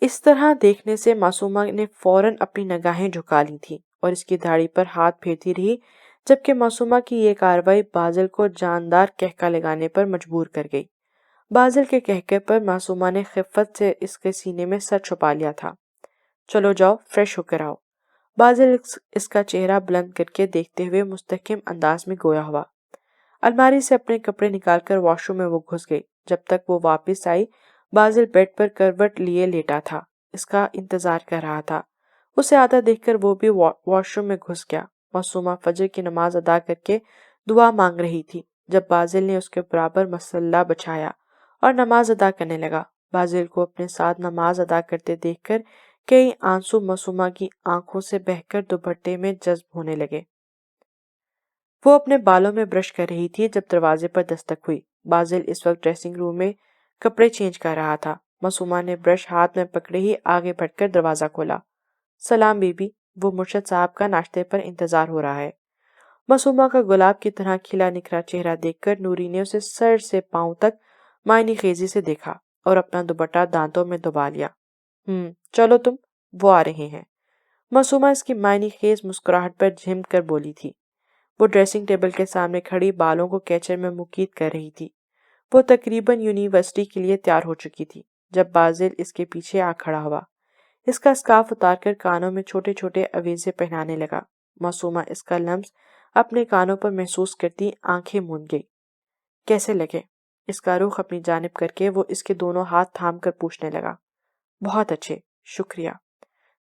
اس طرح دیکھنے سے معصومہ نے فوراً اپنی نگاہیں جھکا لی تھیں اور اس کی داڑھی پر ہاتھ پھیرتی رہی، جبکہ معصومہ کی یہ کارروائی بازل کو جاندار کہکا لگانے پر مجبور کر گئی۔ بازل کے کہکے پر معصومہ نے خفت سے اس کے سینے میں سر چھپا لیا تھا۔ چلو جاؤ، فریش ہو کر آؤ۔ بازل اس کا چہرہ بلند کر کے دیکھتے ہوئے مستحکم انداز میں گویا ہوا۔ الماری سے اپنے کپڑے نکال کر واش روم میں وہ گھس گئی۔ جب تک وہ واپس آئی، بازل بیڈ پر کروٹ لیے لیٹا تھا، اس کا انتظار کر رہا تھا۔ اسے آتا دیکھ کر وہ بھی واش روم میں گھس گیا۔ معصومہ فجر کی نماز ادا کر کے دعا مانگ رہی تھی جب بازل نے اس کے برابر مصلی بچھایا اور نماز ادا کرنے لگا۔ بازل کو اپنے ساتھ نماز ادا کرتے دیکھ کر کئی آنسو معصومہ کی آنکھوں سے بہہ کر دوپٹے میں جذب ہونے لگے۔ وہ اپنے بالوں میں برش کر رہی تھی جب دروازے پر دستک ہوئی۔ بازل اس وقت ڈریسنگ روم میں کپڑے چینج کر رہا تھا۔ معصومہ نے برش ہاتھ میں پکڑے ہی آگے بڑھ کر دروازہ کھولا۔ سلام بی بی، وہ مرشد صاحب کا ناشتے پر انتظار ہو رہا ہے۔ معصومہ کا گلاب کی طرح کھلا نکھرا چہرہ دیکھ کر نوری نے اسے سر سے پاؤں تک معنی خیزی سے دیکھا اور اپنا دوپٹہ دانتوں میں دبا لیا۔ چلو تم، وہ آ رہے ہیں۔ معصومہ اس کی معنی خیز مسکراہٹ پر جھم کر بولی تھی۔ وہ ڈریسنگ ٹیبل کے سامنے کھڑی بالوں کو کیچر میں مقید کر رہی تھی۔ وہ تقریباً یونیورسٹی کے لیے تیار ہو چکی تھی جب بازل اس کے پیچھے آ کھڑا ہوا۔ اس کا اسکارف اتار کر کانوں میں چھوٹے چھوٹے اویزے پہنانے لگا۔ معصومہ اس کا لمس اپنے کانوں پر محسوس کرتی آنکھیں موند گئی۔ کیسے لگے؟ اس کا رخ اپنی جانب کر کے وہ اس کے دونوں ہاتھ تھام کر پوچھنے لگا۔ بہت اچھے، شکریہ۔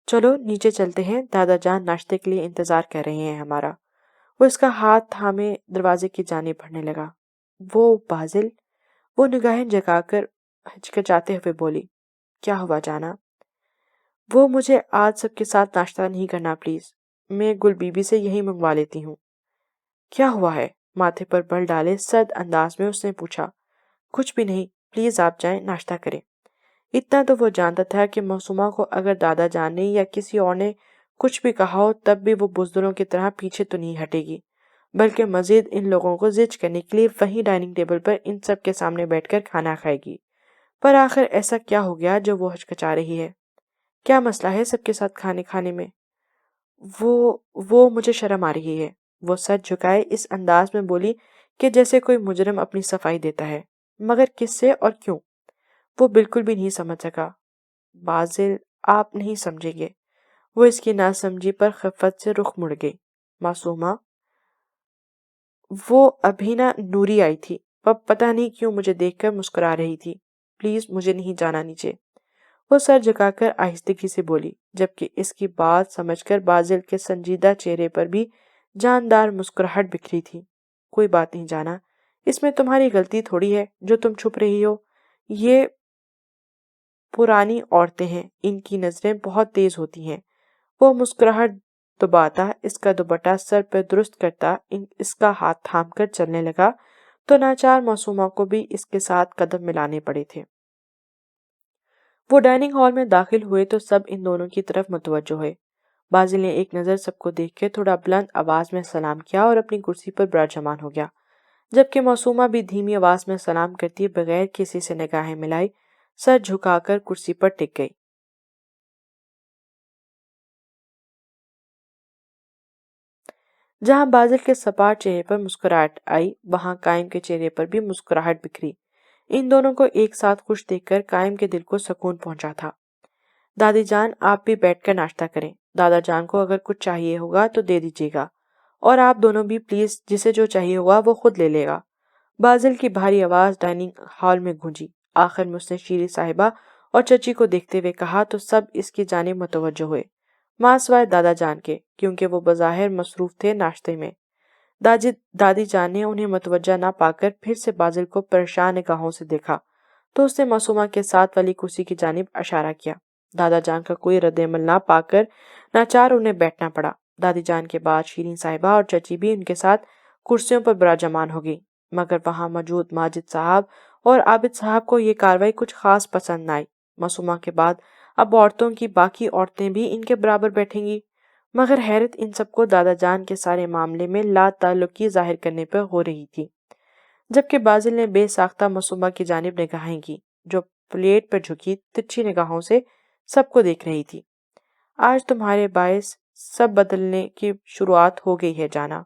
چلو نیچے چلتے ہیں، دادا جان ناشتے کے لیے انتظار کر رہے ہیں ہمارا۔ وہ اس کا ہاتھ تھامے دروازے کی جانب بڑھنے لگا۔ وہ بازل، وہ نگاہیں جگا کر ہچکچاتے ہوئے بولی۔ کیا ہوا جانا؟ وہ مجھے آج سب کے ساتھ ناشتہ نہیں کرنا پلیز، میں گل بی بی سے یہی منگوا لیتی ہوں۔ کیا ہوا ہے؟ ماتھے پر بل ڈالے سرد انداز میں اس نے پوچھا۔ کچھ بھی نہیں، پلیز آپ جائیں، ناشتہ کریں۔ اتنا تو وہ جانتا تھا کہ معصومہ کو اگر دادا جان نے یا کسی اور نے کچھ بھی کہا ہو تب بھی وہ بزدلوں کی طرح پیچھے تو نہیں ہٹے گی، بلکہ مزید ان لوگوں کو زج کرنے کے لیے وہیں ڈائننگ ٹیبل پر ان سب کے سامنے بیٹھ کر کھانا کھائے گی۔ پر آخر ایسا کیا ہو گیا جو وہ ہچکچا رہی ہے؟ کیا مسئلہ ہے سب کے ساتھ کھانے میں؟ وہ مجھے شرم آ رہی ہے، وہ سر جھکائے اس انداز میں بولی کہ جیسے کوئی مجرم اپنی صفائی دیتا ہے۔ مگر کس سے اور کیوں؟ وہ بالکل بھی نہیں سمجھ سکا۔ بازل، آپ نہیں سمجھیں گے۔ وہ اس کی ناسمجھی پر خفت سے رخ مڑ گئی۔ معصومہ، وہ ابھی نہ نوری آئی تھی، وہ پتہ نہیں کیوں مجھے دیکھ کر مسکرا رہی تھی۔ پلیز مجھے نہیں جانا نیچے۔ وہ سر جھکا کر آہستگی سے بولی، جبکہ اس کی بات سمجھ کر بازل کے سنجیدہ چہرے پر بھی جاندار مسکراہٹ بکھری تھی۔ کوئی بات نہیں جانا، اس میں تمہاری غلطی تھوڑی ہے جو تم چھپ رہی ہو۔ یہ پرانی عورتیں ہیں، ان کی نظریں بہت تیز ہوتی ہیں۔ وہ مسکراہٹ دباتا اس کا دوپٹہ سر پر درست کرتا اس کا ہاتھ تھام کر چلنے لگا تو ناچار معصومہ کو بھی اس کے ساتھ قدم ملانے پڑے تھے۔ وہ ڈائننگ ہال میں داخل ہوئے تو سب ان دونوں کی طرف متوجہ ہوئے۔ بازل نے ایک نظر سب کو دیکھ کے تھوڑا بلند آواز میں سلام کیا اور اپنی کرسی پر براجمان ہو گیا، جبکہ معصومہ بھی دھیمی آواز میں سلام کرتی بغیر کسی سے نگاہیں ملائی سر جھکا کر کرسی پر ٹک گئی۔ جہاں بازل کے سپاٹ چہرے پر مسکراہٹ آئی، وہاں قائم کے چہرے پر بھی مسکراہٹ بکھری۔ ان دونوں کو ایک ساتھ خوش دیکھ کر قائم کے دل کو سکون پہنچا تھا۔ دادی جان، آپ بھی بیٹھ کر ناشتہ کریں۔ دادا جان کو اگر کچھ چاہیے ہوگا تو دے دیجیے گا، اور آپ دونوں بھی پلیز، جسے جو چاہیے ہوگا وہ خود لے لے گا۔ بازل کی بھاری آواز ڈائننگ ہال میں گونجی۔ آخر میں اس نے شیریں صاحبہ اور چچی کو دیکھتے ہوئے کہا تو سب اس کی جانب متوجہ ہوئے، ماں سوائے دادا جان کے، کیونکہ وہ بظاہر مصروف تھے ناشتے میں۔ دادی جان نے انہیں متوجہ نہ پا کر پھر سے بازل کو پریشان نگاہوں سے دیکھا تو اس نے معصومہ کے ساتھ والی کرسی کی جانب اشارہ کیا۔ دادا جان کا کوئی رد عمل نہ پا کر ناچار انہیں بیٹھنا پڑا۔ دادی جان کے بعد شیریں صاحبہ اور چچی بھی ان کے ساتھ کرسیوں پر براجمان ہو گئی، مگر وہاں موجود ماجد صاحب اور عابد صاحب کو یہ کاروائی کچھ خاص پسند نہ آئی۔ معصومہ کے بعد اب عورتوں کی باقی عورتیں بھی ان کے برابر بیٹھیں گی، مگر حیرت ان سب کو دادا جان کے سارے معاملے میں لا تعلقی ظاہر کرنے پر ہو رہی تھی، جبکہ بازل نے بے ساختہ معصومہ کی جانب نگاہیں کی، جو پلیٹ پر جھکی ترچھی نگاہوں سے سب کو دیکھ رہی تھی۔ آج تمہارے باعث سب بدلنے کی شروعات ہو گئی ہے جانا۔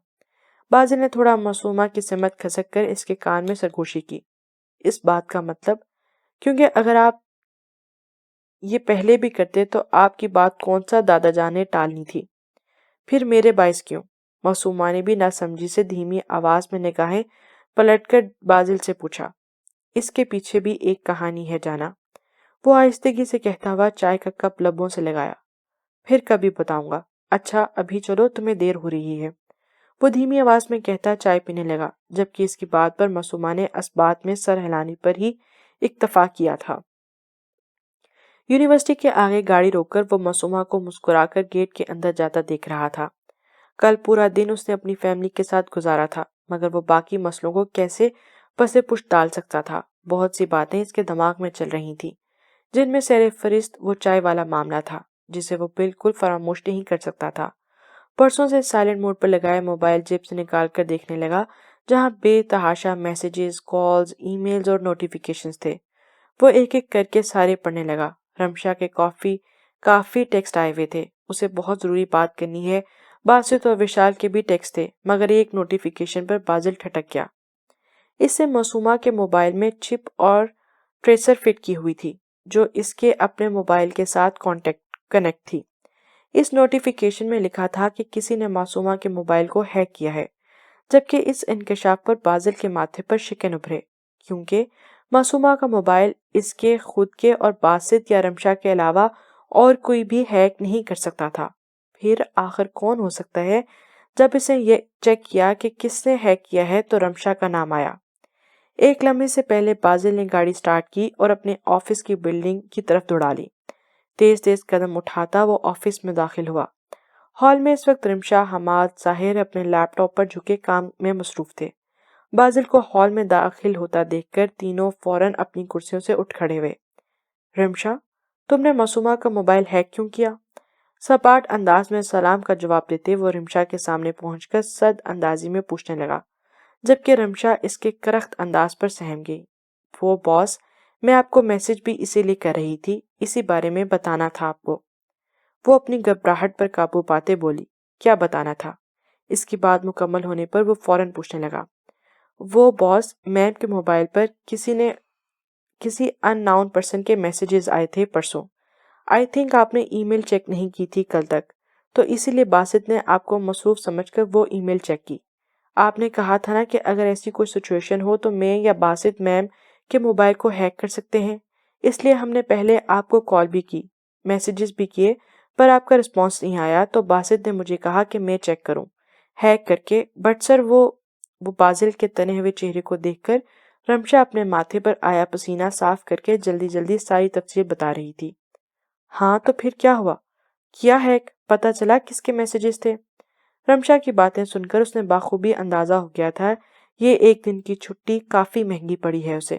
بازل نے تھوڑا معصومہ کی سمت کھسک کر اس کے کان میں سرگوشی کی۔ اس بات کا مطلب؟ کیونکہ اگر آپ یہ پہلے بھی کرتے تو آپ کی بات کون سا دادا جان نے ٹالنی تھی؟ پھر میرے باعث کیوں؟ معصومہ نے بھی ناسمجھی سے دھیمی آواز میں نگاہیں پلٹ کر بازل سے پوچھا۔ اس کے پیچھے بھی ایک کہانی ہے جانا، وہ آہستگی سے کہتا ہوا چائے کا کپ لبوں سے لگایا۔ پھر کبھی بتاؤں گا۔ اچھا ابھی چلو، تمہیں دیر ہو رہی ہے، وہ دھیمی آواز میں کہتا چائے پینے لگا، جبکہ اس کی بات پر معصومہ نے اس بات میں سر ہلانے پر ہی اکتفا کیا تھا۔ یونیورسٹی کے آگے گاڑی روک کر وہ معصومہ کو مسکرا کر گیٹ کے اندر جاتا دیکھ رہا تھا۔ کل پورا دن اس نے اپنی فیملی کے ساتھ گزارا تھا، مگر وہ باقی مسئلوں کو کیسے پسے پشت ڈال سکتا تھا؟ بہت سی باتیں اس کے دماغ میں چل رہی تھیں، جن میں سر فہرست وہ چائے والا معاملہ تھا، جسے وہ بالکل فراموش نہیں کر سکتا تھا۔ پرسوں سے سائلنٹ موڈ پر لگائے موبائل جیب سے نکال کر دیکھنے لگا، جہاں بے تحاشا میسیجز، کالز، ای میلز اور نوٹیفیکیشنز تھے۔ وہ ایک ایک کر کے سارے پڑھنے لگا۔ رمشا کے کافی ٹیکسٹ آئے ہوئے تھے، اسے بہت ضروری بات کرنی ہے۔ باسط اور وشال کے بھی ٹیکسٹ تھے، مگر ایک نوٹیفیکیشن پر بازل ٹھٹک گیا۔ اس سے معصومہ کے موبائل میں چپ اور ٹریسر فٹ کی ہوئی تھی، جو اس کے اپنے موبائل کے ساتھ کنیکٹ تھی۔ اس نوٹیفیکیشن میں لکھا تھا کہ کسی نے معصومہ کے موبائل کو ہیک کیا ہے، جبکہ اس انکشاف پر بازل کے ماتھے پر شکن ابھرے، کیونکہ معصومہ کا موبائل اس کے خود کے اور باسط یا رمشا کے علاوہ اور کوئی بھی ہیک نہیں کر سکتا تھا۔ پھر آخر کون ہو سکتا ہے؟ جب اسے یہ چیک کیا کہ کس نے ہیک کیا ہے تو رمشا کا نام آیا۔ ایک لمحے سے پہلے بازل نے گاڑی سٹارٹ کی اور اپنے آفس کی بلڈنگ کی طرف دوڑا لی۔ تیز تیز قدم اٹھاتا وہ آفس میں داخل ہوا۔ ہال میں اس وقت رمشا، حماد، ظاہر اپنے لیپ ٹاپ پر جھکے کام میں مصروف تھے۔ بازل کو ہال میں داخل ہوتا دیکھ کر تینوں فوراً اپنی کرسیوں سے اٹھ کھڑے ہوئے۔ رمشا، تم نے معصومہ کا موبائل ہیک کیوں کیا؟ سپاٹ انداز میں سلام کا جواب دیتے وہ رمشا کے سامنے پہنچ کر صد اندازی میں پوچھنے لگا، جبکہ رمشا اس کے کرخت انداز پر سہم گئی۔ وہ باس، میں آپ کو میسج بھی اسی لیے کر رہی تھی، اسی بارے میں بتانا تھا آپ کو۔ وہ اپنی گھبراہٹ پر قابو پاتے بولی، کیا بتانا تھا؟ اس کی بات مکمل ہونے پر وہ فوراً پوچھنے لگا، وہ باس، میم کے موبائل پر کسی ان ناؤن پرسن کے میسیجز آئے تھے پرسوں۔ آئی تھنک آپ نے ای میل چیک نہیں کی تھی کل تک، تو اسی لیے باسط نے آپ کو مصروف سمجھ کر وہ ای میل چیک کی۔ آپ نے کہا تھا نا کہ اگر ایسی کوئی سچویشن ہو تو میں یا باسط میم کے موبائل کو ہیک کر سکتے ہیں، اس لیے ہم نے پہلے آپ کو کال بھی کی، میسیجز بھی کیے، پر آپ کا رسپانس نہیں آیا، تو باسط نے مجھے کہا کہ میں چیک کروں ہیک کر کے۔ بٹ سر، وہ بازل کے تنے ہوئے چہرے کو دیکھ کر رمشا اپنے ماتھے پر آیا پسینہ صاف کر کے جلدی جلدی ساری تفصیل بتا رہی تھی۔ ہاں تو پھر کیا ہوا؟ کیا ہیک؟ پتہ چلا کس کے میسیجز تھے؟ رمشا کی باتیں سن کر اس نے بخوبی اندازہ ہو گیا تھا یہ ایک دن کی چھٹی کافی مہنگی پڑی ہے اسے۔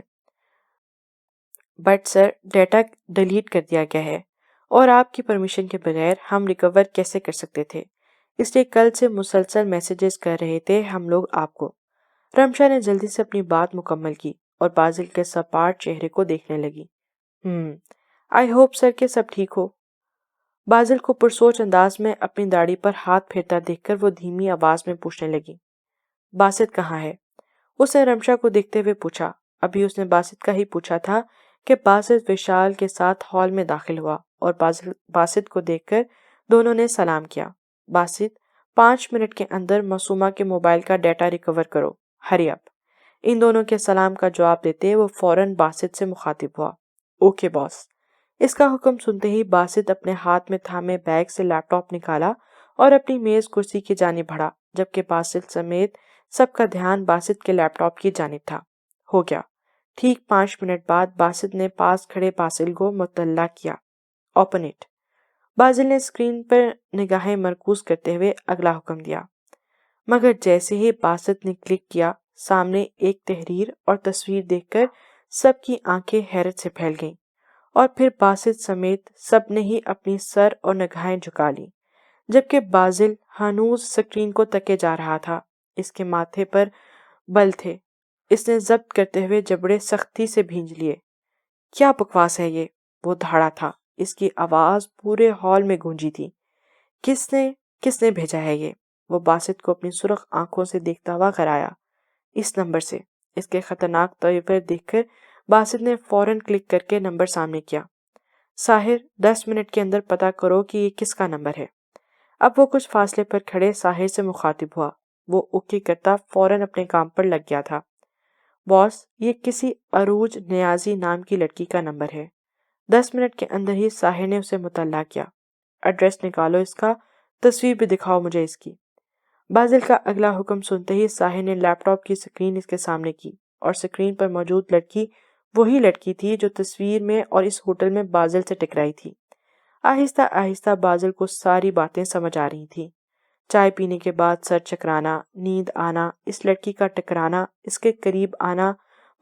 بٹ سر، ڈیٹا ڈیلیٹ کر دیا گیا ہے اور آپ کی پرمیشن کے بغیر ہم ریکور کیسے کر سکتے تھے؟ اس لیے کل سے مسلسل میسیجز کر رہے تھے ہم لوگ آپ کو۔ رمشا نے جلدی سے اپنی بات مکمل کی اور بازل کے سپاٹ چہرے کو دیکھنے لگی۔ آئی ہوپ سر کہ سب ٹھیک ہو۔ بازل کو پرسوچ انداز میں اپنی داڑھی پر ہاتھ پھیرتا دیکھ کر وہ دھیمی آواز میں پوچھنے لگی، باسط کہاں ہے؟ اس نے رمشا کو دیکھتے ہوئے پوچھا۔ ابھی اس نے باسط کا ہی پوچھا تھا کہ باسط وشال کے ساتھ ہال میں داخل ہوا اور باسط کو دیکھ کر دونوں نے سلام کیا۔ باسط، 5 منٹ کے اندر معصومہ کے موبائل کا ڈیٹا ریکور کرو، ہری اپ۔ ان دونوں کے سلام کا جواب دیتے وہ فوراً باسط سے مخاطب ہوا۔ اوکے باس۔ اس کا حکم سنتے ہی باسط اپنے ہاتھ میں تھامے بیگ سے لیپ ٹاپ نکالا اور اپنی میز کرسی کی جانب بڑھا، جبکہ باسط سمیت سب کا دھیان باسط کے لیپ ٹاپ کی جانب تھا۔ ہو گیا۔ ٹھیک 5 منٹ بعد باسط نے پاس کھڑے بازل کو مطلع کیا۔ Open it. بازل نے اسکرین پر نگاہیں مرکوز کرتے ہوئے اگلا حکم دیا، مگر جیسے ہی باسط نے کلک کیا، سامنے ایک تحریر اور تصویر دیکھ کر سب کی آنکھیں حیرت سے پھیل گئیں، اور پھر باسط سمیت سب نے ہی اپنی سر اور نگاہیں جھکا لیں، جبکہ بازل ہنوز سکرین کو تکے جا رہا تھا۔ اس کے ماتھے پر بل تھے۔ اس نے ضبط کرتے ہوئے جبڑے سختی سے بھینج لیے۔ کیا بکواس ہے یہ؟ وہ دھاڑا تھا۔ اس کی آواز پورے ہال میں گونجی تھی۔ کس نے بھیجا ہے یہ؟ وہ باسط کو اپنی سرخ آنکھوں سے دیکھتا ہوا گھرایا۔ اس نمبر سے۔ اس کے خطرناک تیور دیکھ کر باسط نے فوراً کلک کر کے نمبر سامنے کیا۔ ساحر، 10 منٹ کے اندر پتا کرو کہ یہ کس کا نمبر ہے۔ اب وہ کچھ فاصلے پر کھڑے ساحر سے مخاطب ہوا۔ وہ اوکے کرتا فوراً اپنے کام پر لگ گیا تھا۔ باس، یہ کسی عروج نیازی نام کی لڑکی کا نمبر ہے۔ 10 منٹ کے اندر ہی ساحر نے اسے مطلع کیا۔ ایڈریس نکالو اس کا، تصویر بھی دکھاؤ مجھے اس کی۔ بازل کا اگلا حکم سنتے ہی ساحر نے لیپ ٹاپ کی سکرین اس کے سامنے کی، اور سکرین پر موجود لڑکی وہی لڑکی تھی جو تصویر میں اور اس ہوٹل میں بازل سے ٹکرائی تھی۔ آہستہ آہستہ بازل کو ساری باتیں سمجھ آ رہی تھیں۔ چائے پینے کے بعد سر چکرانا، نیند آنا، اس لڑکی کا ٹکرانا، اس کے قریب آنا،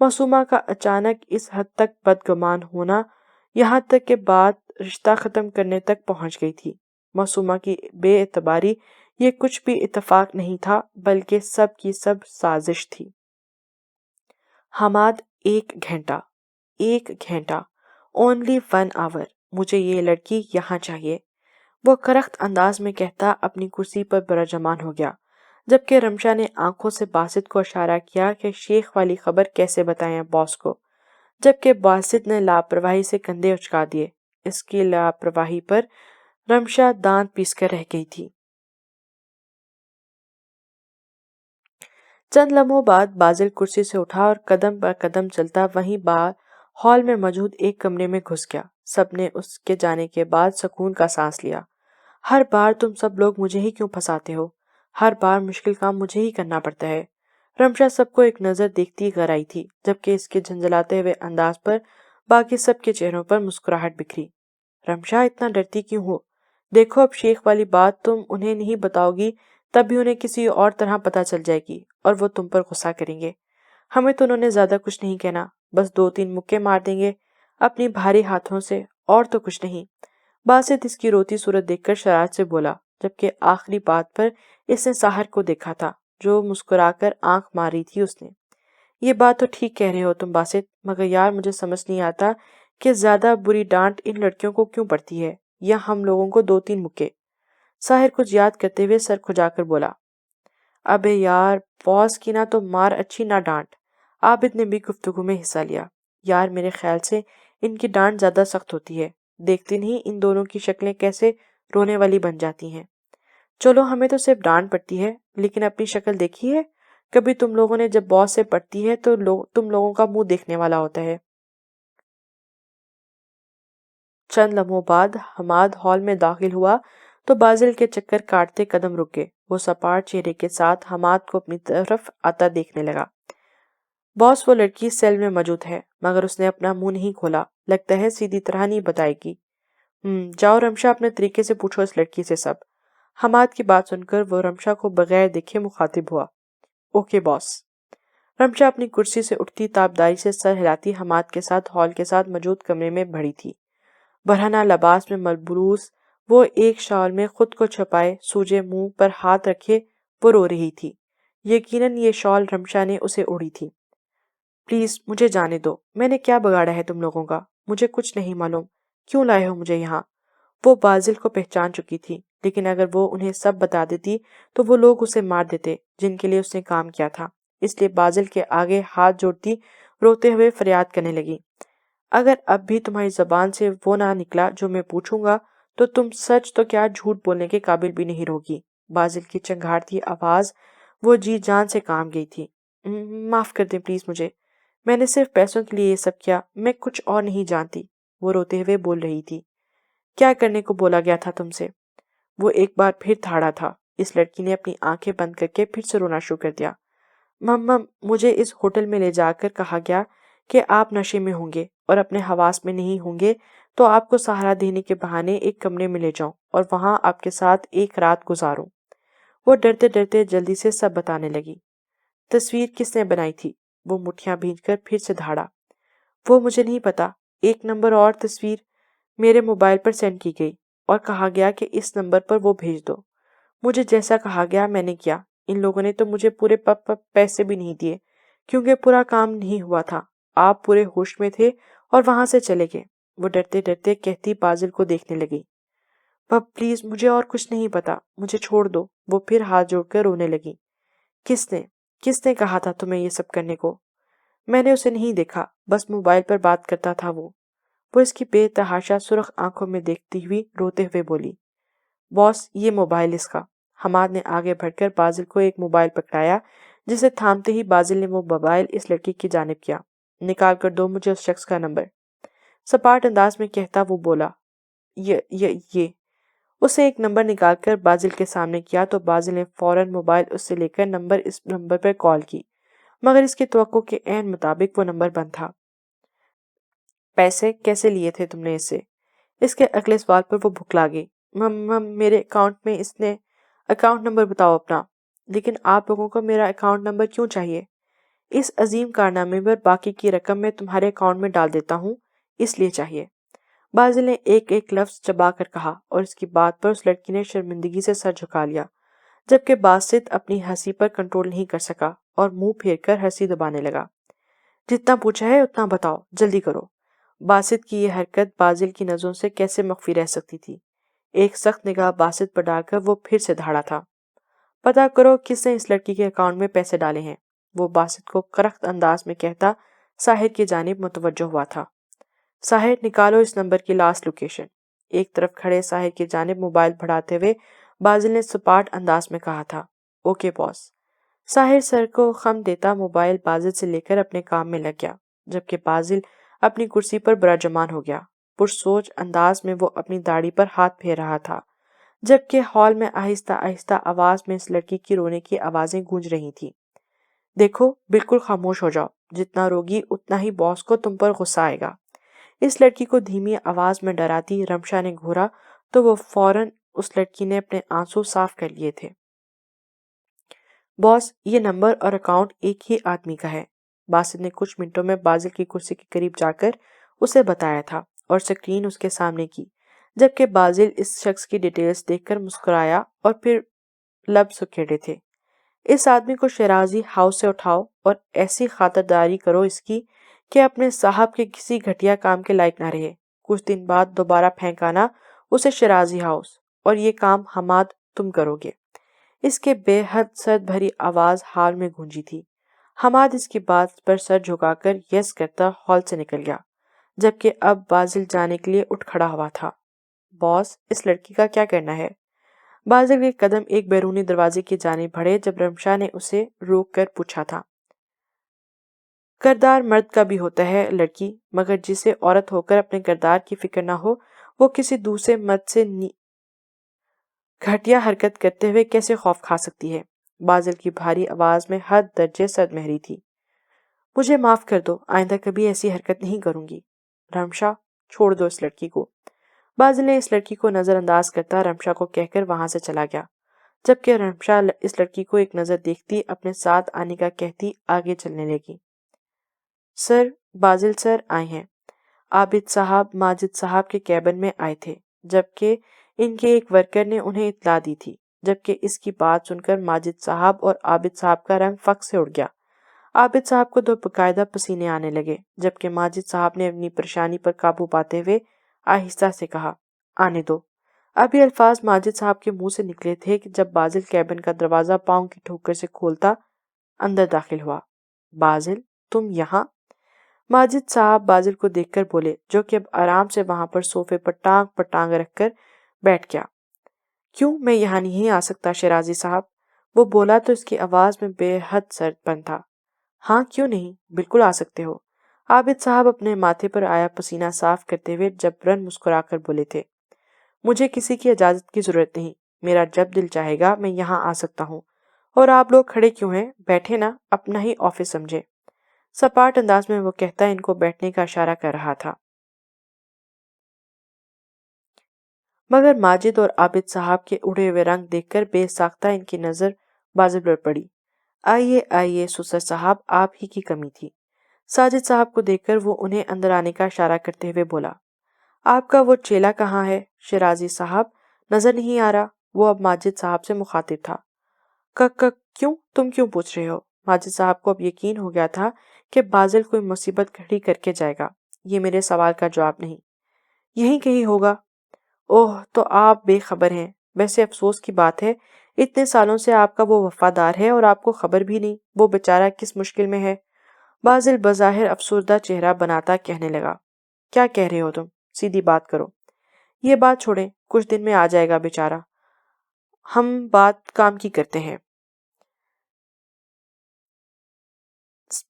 معصومہ کا اچانک اس حد تک بدگمان ہونا، یہاں تک کہ بات رشتہ ختم کرنے تک پہنچ گئی تھی۔ معصومہ کی بے اعتباری یہ کچھ بھی اتفاق نہیں تھا، بلکہ سب کی سب سازش تھی۔ حماد، 1 گھنٹہ، اونلی 1 آور، مجھے یہ لڑکی یہاں چاہیے، وہ کرخت انداز میں کہتا اپنی کرسی پر برجمان ہو گیا، جبکہ رمشا نے آنکھوں سے باسط کو اشارہ کیا کہ شیخ والی خبر کیسے بتائیں باس کو، جبکہ باسط نے لاپرواہی سے کندھے اچکا دیے۔ اس کی لاپرواہی پر رمشا دانت پیس کر رہ گئی تھی۔ چند لمحوں بعد بازل کرسی سے اٹھا اور قدم پر قدم چلتا وہیں باہر ہال میں موجود ایک کمرے میں گھس گیا۔ سب نے اس کے جانے کے بعد سکون کا سانس لیا۔ ہر بار تم سب لوگ مجھے ہی کیوں پھنساتے ہو؟ ہر بار مشکل کام مجھے ہی کرنا پڑتا ہے۔ رمشا سب کو ایک نظر دیکھتی غر آئی تھی، جبکہ اس کے جھنجھلاتے ہوئے انداز پر باقی سب کے چہروں پر مسکراہٹ بکھری۔ رمشا، اتنا ڈرتی کیوں ہو؟ دیکھو، اب شیخ والی بات تم انہیں نہیں بتاؤ گی، تب بھی انہیں کسی اور طرح پتہ چل جائے گی اور وہ تم پر غصہ کریں گے۔ ہمیں تو انہوں نے زیادہ کچھ نہیں کہنا، بس 2-3 مکے مار دیں گے۔ اپنی بھاری ہاتھوں سے، اور تو کچھ نہیں۔ باسط اس کی روتی صورت دیکھ کر شرارت سے بولا، جبکہ آخری بات پر اس نے ساحر کو دیکھا تھا جو مسکرا کر آنکھ مار رہی تھی اس نے۔ یہ بات تو ٹھیک کہہ رہے ہو تم باسط، مگر یار مجھے سمجھ نہیں آتا کہ زیادہ بری ڈانٹ ان لڑکیوں کو کیوں پڑتی ہے، یا ہم لوگوں کو 2-3 مکے۔ ساحر کچھ یاد کرتے ہوئے سر کھجا کر بولا، ابے یار باس کی نہ تو مار اچھی نہ ڈانٹ۔ عابد نے بھی گفتگو میں حصہ لیا، یار میرے خیال سے ان کی ڈانٹ زیادہ سخت ہوتی ہے، دیکھتے نہیں ان دونوں کی شکلیں کیسے رونے والی بن جاتی ہیں۔ چلو ہمیں تو صرف ڈانٹ پڑتی ہے، لیکن اپنی شکل دیکھی ہے کبھی تم لوگوں نے؟ جب باس سے پڑتی ہے تو تم لوگوں کا منہ دیکھنے والا ہوتا ہے۔ چند لمحوں بعد حماد ہال میں داخل ہوا تو بازل کے چکر کاٹتے قدم رک گئے۔ وہ سپاٹ چہرے کے ساتھ حماد کو اپنی طرف آتا دیکھنے لگا۔ باس وہ لڑکی سیل میں موجود ہے، مگر اس نے اپنا منہ نہیں کھولا، لگتا ہے سیدھی طرح نہیں بتائے گی۔ جاؤ رمشا اپنے طریقے سے پوچھو اس لڑکی سے سب۔ حماد کی بات سن کر وہ رمشا کو بغیر دیکھے مخاطب ہوا، اوکے باس۔ رمشا اپنی کرسی سے اٹھتی تابداری سے سر ہلاتی حماد کے ساتھ ہال کے ساتھ موجود کمرے میں بڑھی تھی۔ برہنہ لباس میں ملبوس وہ ایک شال میں خود کو چھپائے سوجے منہ پر ہاتھ رکھے وہ رو رہی تھی۔ یقیناً یہ شال رمشا نے اسے اوڑھی تھی۔ پلیز مجھے جانے دو، میں نے کیا بگاڑا ہے تم لوگوں کا؟ مجھے کچھ نہیں معلوم، کیوں لائے ہو مجھے یہاں؟ وہ بازل کو پہچان چکی تھی، لیکن اگر وہ انہیں سب بتا دیتی تو وہ لوگ اسے مار دیتے جن کے لیے اس نے کام کیا تھا۔ اس لیے بازل کے آگے ہاتھ جوڑتی روتے ہوئے فریاد کرنے لگی، اگر اب بھی تمہاری زبان سے وہ نہ نکلا جو میں پوچھوں گا تو تم سچ تو کیا جھوٹ بولنے کے قابل بھی نہیں رہوگی۔ بازل کی چنگھاڑتی آواز وہ جی جان سے کام گئی تھی۔ معاف کر دیں پلیز مجھے، میں نے صرف پیسوں کے لیے یہ سب کیا، میں کچھ اور نہیں جانتی۔ وہ روتے ہوئے بول رہی تھی۔ کیا کرنے کو بولا گیا تھا تم سے؟ وہ ایک بار پھر تھاڑا تھا۔ اس لڑکی نے اپنی آنکھیں بند کر کے پھر سے رونا شروع کر دیا۔ مجھے اس ہوٹل میں لے جا کر کہا گیا کہ آپ نشے میں ہوں گے اور اپنے حواس میں نہیں ہوں گے تو آپ کو سہارا دینے کے بہانے ایک کمرے میں لے جاؤں اور وہاں آپ کے ساتھ ایک رات گزاروں۔ وہ ڈرتے ڈرتے جلدی سے سب بتانے لگی۔ تصویر کس نے بنائی تھی؟ وہ مٹھیاں بھیج کر پھر سے دھاڑا۔ وہ مجھے نہیں پتا، ایک نمبر اور تصویر میرے موبائل پر سینڈ کی گئی اور کہا گیا کہ اس نمبر پر وہ بھیج دو۔ مجھے جیسا کہا گیا میں نے کیا۔ ان لوگوں نے تو مجھے پورے پیسے بھی نہیں دیے کیونکہ پورا کام نہیں ہوا تھا۔ آپ پورے ہوش میں تھے اور وہاں سے چلے گئے۔ وہ ڈرتے ڈرتے کہتی بازل کو دیکھنے لگی، پلیز مجھے اور کچھ نہیں پتا، مجھے چھوڑ دو۔ وہ پھر ہاتھ جوڑ کر رونے لگی۔ کس نے کہا تھا تمہیں یہ سب کرنے کو؟ میں نے اسے نہیں دیکھا، بس موبائل پر بات کرتا تھا وہ اس کی بے تحاشا سرخ آنکھوں میں دیکھتی ہوئی روتے ہوئے بولی، باس یہ موبائل اس کا۔ حماد نے آگے بڑھ کر بازل کو ایک موبائل پکڑایا، جسے تھامتے ہی بازل نے وہ موبائل اس لڑکی کی جانب کیا۔ نکال کر دو مجھے اس شخص کا نمبر۔ سپاٹ انداز میں کہتا وہ بولا، یہ اسے ایک نمبر نکال کر بازل کے سامنے کیا تو بازل نے فوراً موبائل اس سے لے کر اس نمبر پر کال کی، مگر اس کی توقع کے عین مطابق وہ نمبر بند تھا۔ پیسے کیسے لیے تھے تم نے اس سے؟ اس کے اگلے سوال پر وہ بھکلا گئی۔ میرے اکاؤنٹ میں اس نے اکاؤنٹ نمبر بتاؤ اپنا۔ لیکن آپ لوگوں کو میرا اکاؤنٹ نمبر کیوں چاہیے؟ اس عظیم کارنامے پر باقی کی رقم میں تمہارے اکاؤنٹ میں ڈال دیتا ہوں، اس لیے چاہیے۔ بازل نے ایک ایک لفظ چبا کر کہا اور اس کی بات پر اس لڑکی نے شرمندگی سے سر جھکا لیا، جبکہ باسط اپنی ہنسی پر کنٹرول نہیں کر سکا اور منہ پھیر کر ہنسی دبانے لگا۔ جتنا پوچھا ہے اتنا بتاؤ، جلدی کرو۔ باسط کی یہ حرکت بازل کی نظروں سے کیسے مخفی رہ سکتی تھی؟ ایک سخت نگاہ باسط پر ڈال کر وہ پھر سے دھاڑا تھا، پتا کرو کس نے اس لڑکی کے اکاؤنٹ میں پیسے کرے ہیں۔ وہ باسط کو کرخت انداز میں کہتا ساحر کی جانب متوجہ ہوا تھا۔ ساحر نکالو اس نمبر کی لاسٹ لوکیشن۔ ایک طرف کھڑے ساحر کی جانب موبائل بڑھاتے ہوئے بازل نے سپاٹ انداز میں کہا تھا، اوکے باس۔ ساحر سر کو خم دیتا موبائل بازل سے لے کر اپنے کام میں لگ گیا، جبکہ بازل اپنی کرسی پر براجمان ہو گیا۔ پرسوچ انداز میں وہ اپنی داڑھی پر ہاتھ پھیر رہا تھا، جبکہ ہال میں آہستہ آہستہ آواز میں اس لڑکی کی رونے کی آوازیں گونج رہی تھیں۔ دیکھو بالکل خاموش ہو جاؤ، جتنا روگی اتنا ہی باس کو تم پر غصہ آئے گا۔ اس لڑکی کو دھیمی آواز میں ڈراتی رمشا نے گھورا تو وہ فوراً اس لڑکی نے اپنے آنسو صاف کر لیے تھے۔ باس یہ نمبر اور اکاؤنٹ ایک ہی آدمی کا ہے۔ باسط نے کچھ منٹوں میں بازل کی کرسی کے قریب جا کر اسے بتایا تھا اور سکرین اس کے سامنے کی، جبکہ بازل اس شخص کی ڈیٹیلز دیکھ کر مسکرایا اور پھر لب سکیڑے تھے۔ اس آدمی کو شیرازی ہاؤس سے اٹھاؤ اور ایسی خاطرداری کرو اس کی کہ اپنے صاحب کے کسی گھٹیا کام کے لائق نہ رہے۔ کچھ دن بعد دوبارہ پھینکانا اسے شیرازی ہاؤس، اور یہ کام حماد تم کرو گے۔ اس کے بے حد سرد بھری آواز ہال میں گونجی تھی۔ حماد اس کی بات پر سر جھکا کر یس کرتا ہال سے نکل گیا، جبکہ اب بازل جانے کے لیے اٹھ کھڑا ہوا تھا۔ باس، اس لڑکی کا کیا کرنا ہے؟ بازل کے قدم ایک بیرونی دروازے کی جانب بڑھے جب رمشا نے اسے روک کر پوچھا تھا۔ کردار مرد کا بھی ہوتا ہے لڑکی، مگر جسے عورت ہو کر اپنے کردار کی فکر نہ ہو، وہ کسی دوسرے مرد سے گھٹیا حرکت کرتے ہوئے کیسے خوف کھا سکتی ہے؟ بازل کی بھاری آواز میں حد درجے سرد مہری تھی۔ مجھے معاف کر دو، آئندہ کبھی ایسی حرکت نہیں کروں گی۔ رمشا، چھوڑ دو اس لڑکی کو۔ بازل نے اس لڑکی کو نظر انداز کرتا رمشا کو کہہ کر وہاں سے چلا گیا، جبکہ رمشا اس لڑکی کو ایک نظر دیکھتی اپنے ساتھ آنے کا کہتی آگے چلنے لگی۔ سر، بازل سر آئے ہیں۔ عابد صاحب ماجد صاحب کے کیبن میں آئے تھے، جبکہ ان کے ایک ورکر نے انہیں اطلاع دی تھی، جبکہ اس کی بات سن کر ماجد صاحب اور عابد صاحب کا رنگ فخ سے اڑ گیا۔ عابد صاحب کو تو باقاعدہ پسینے آنے لگے، جبکہ ماجد صاحب نے اپنی پریشانی پر قابو پاتے ہوئے آہستہ سے کہا، آنے دو۔ اب یہ الفاظ ماجد صاحب کے منہ سے نکلے تھے کہ جب بازل کیبن کا دروازہ پاؤں کی ٹھوکر سے کھولتا اندر داخل ہوا۔ بازل، تم یہاں؟ ماجد صاحب بازل کو دیکھ کر بولے، جو کہ اب آرام سے وہاں پر صوفے پر ٹانگ رکھ کر بیٹھ گیا۔ کیوں میں یہاں نہیں آ سکتا شیرازی صاحب؟ وہ بولا تو اس کی آواز میں بے حد سرد پن تھا۔ ہاں کیوں نہیں، بالکل آ سکتے ہو۔ عابد صاحب اپنے ماتھے پر آیا پسینہ صاف کرتے ہوئے جبرن مسکرا کر بولے تھے، مجھے کسی کی اجازت کی ضرورت نہیں، میرا جب دل چاہے گا میں یہاں آ سکتا ہوں۔ اور آپ لوگ کھڑے کیوں ہیں؟ بیٹھے نا، اپنا ہی آفس سمجھے۔ سپاٹ انداز میں وہ کہتا ان کو بیٹھنے کا اشارہ کر رہا تھا، مگر ماجد اور عابد صاحب کے اڑے ہوئے رنگ دیکھ کر بے ساختہ ان کی نظر بازل پر پڑی۔ آئیے آئیے سسر صاحب، آپ ہی کی کمی تھی۔ ساجد صاحب کو دیکھ کر وہ انہیں اندر آنے کا اشارہ کرتے ہوئے بولا، آپ کا وہ چیلا کہاں ہے؟ شیرازی صاحب نظر نہیں آ رہا؟ وہ اب ماجد صاحب سے مخاطب تھا۔ کیوں؟ تم کیوں پوچھ رہے ہو؟ ماجد صاحب کو اب یقین ہو گیا تھا کہ بازل کوئی مصیبت کھڑی کر کے جائے گا۔ یہ میرے سوال کا جواب نہیں، یہیں کہیں ہوگا۔ اوہ، تو آپ بے خبر ہیں۔ ویسے افسوس کی بات ہے، اتنے سالوں سے آپ کا وہ وفادار ہے اور آپ کو خبر بھی نہیں وہ بیچارہ کس مشکل میں ہے۔ بازل بظاہر افسردہ چہرہ بناتا کہنے لگا، کیا کہہ رہے ہو تم؟ سیدھی بات کرو۔ یہ بات چھوڑیں، کچھ دن میں آ جائے گا بیچارہ، ہم بات کام کی کرتے ہیں۔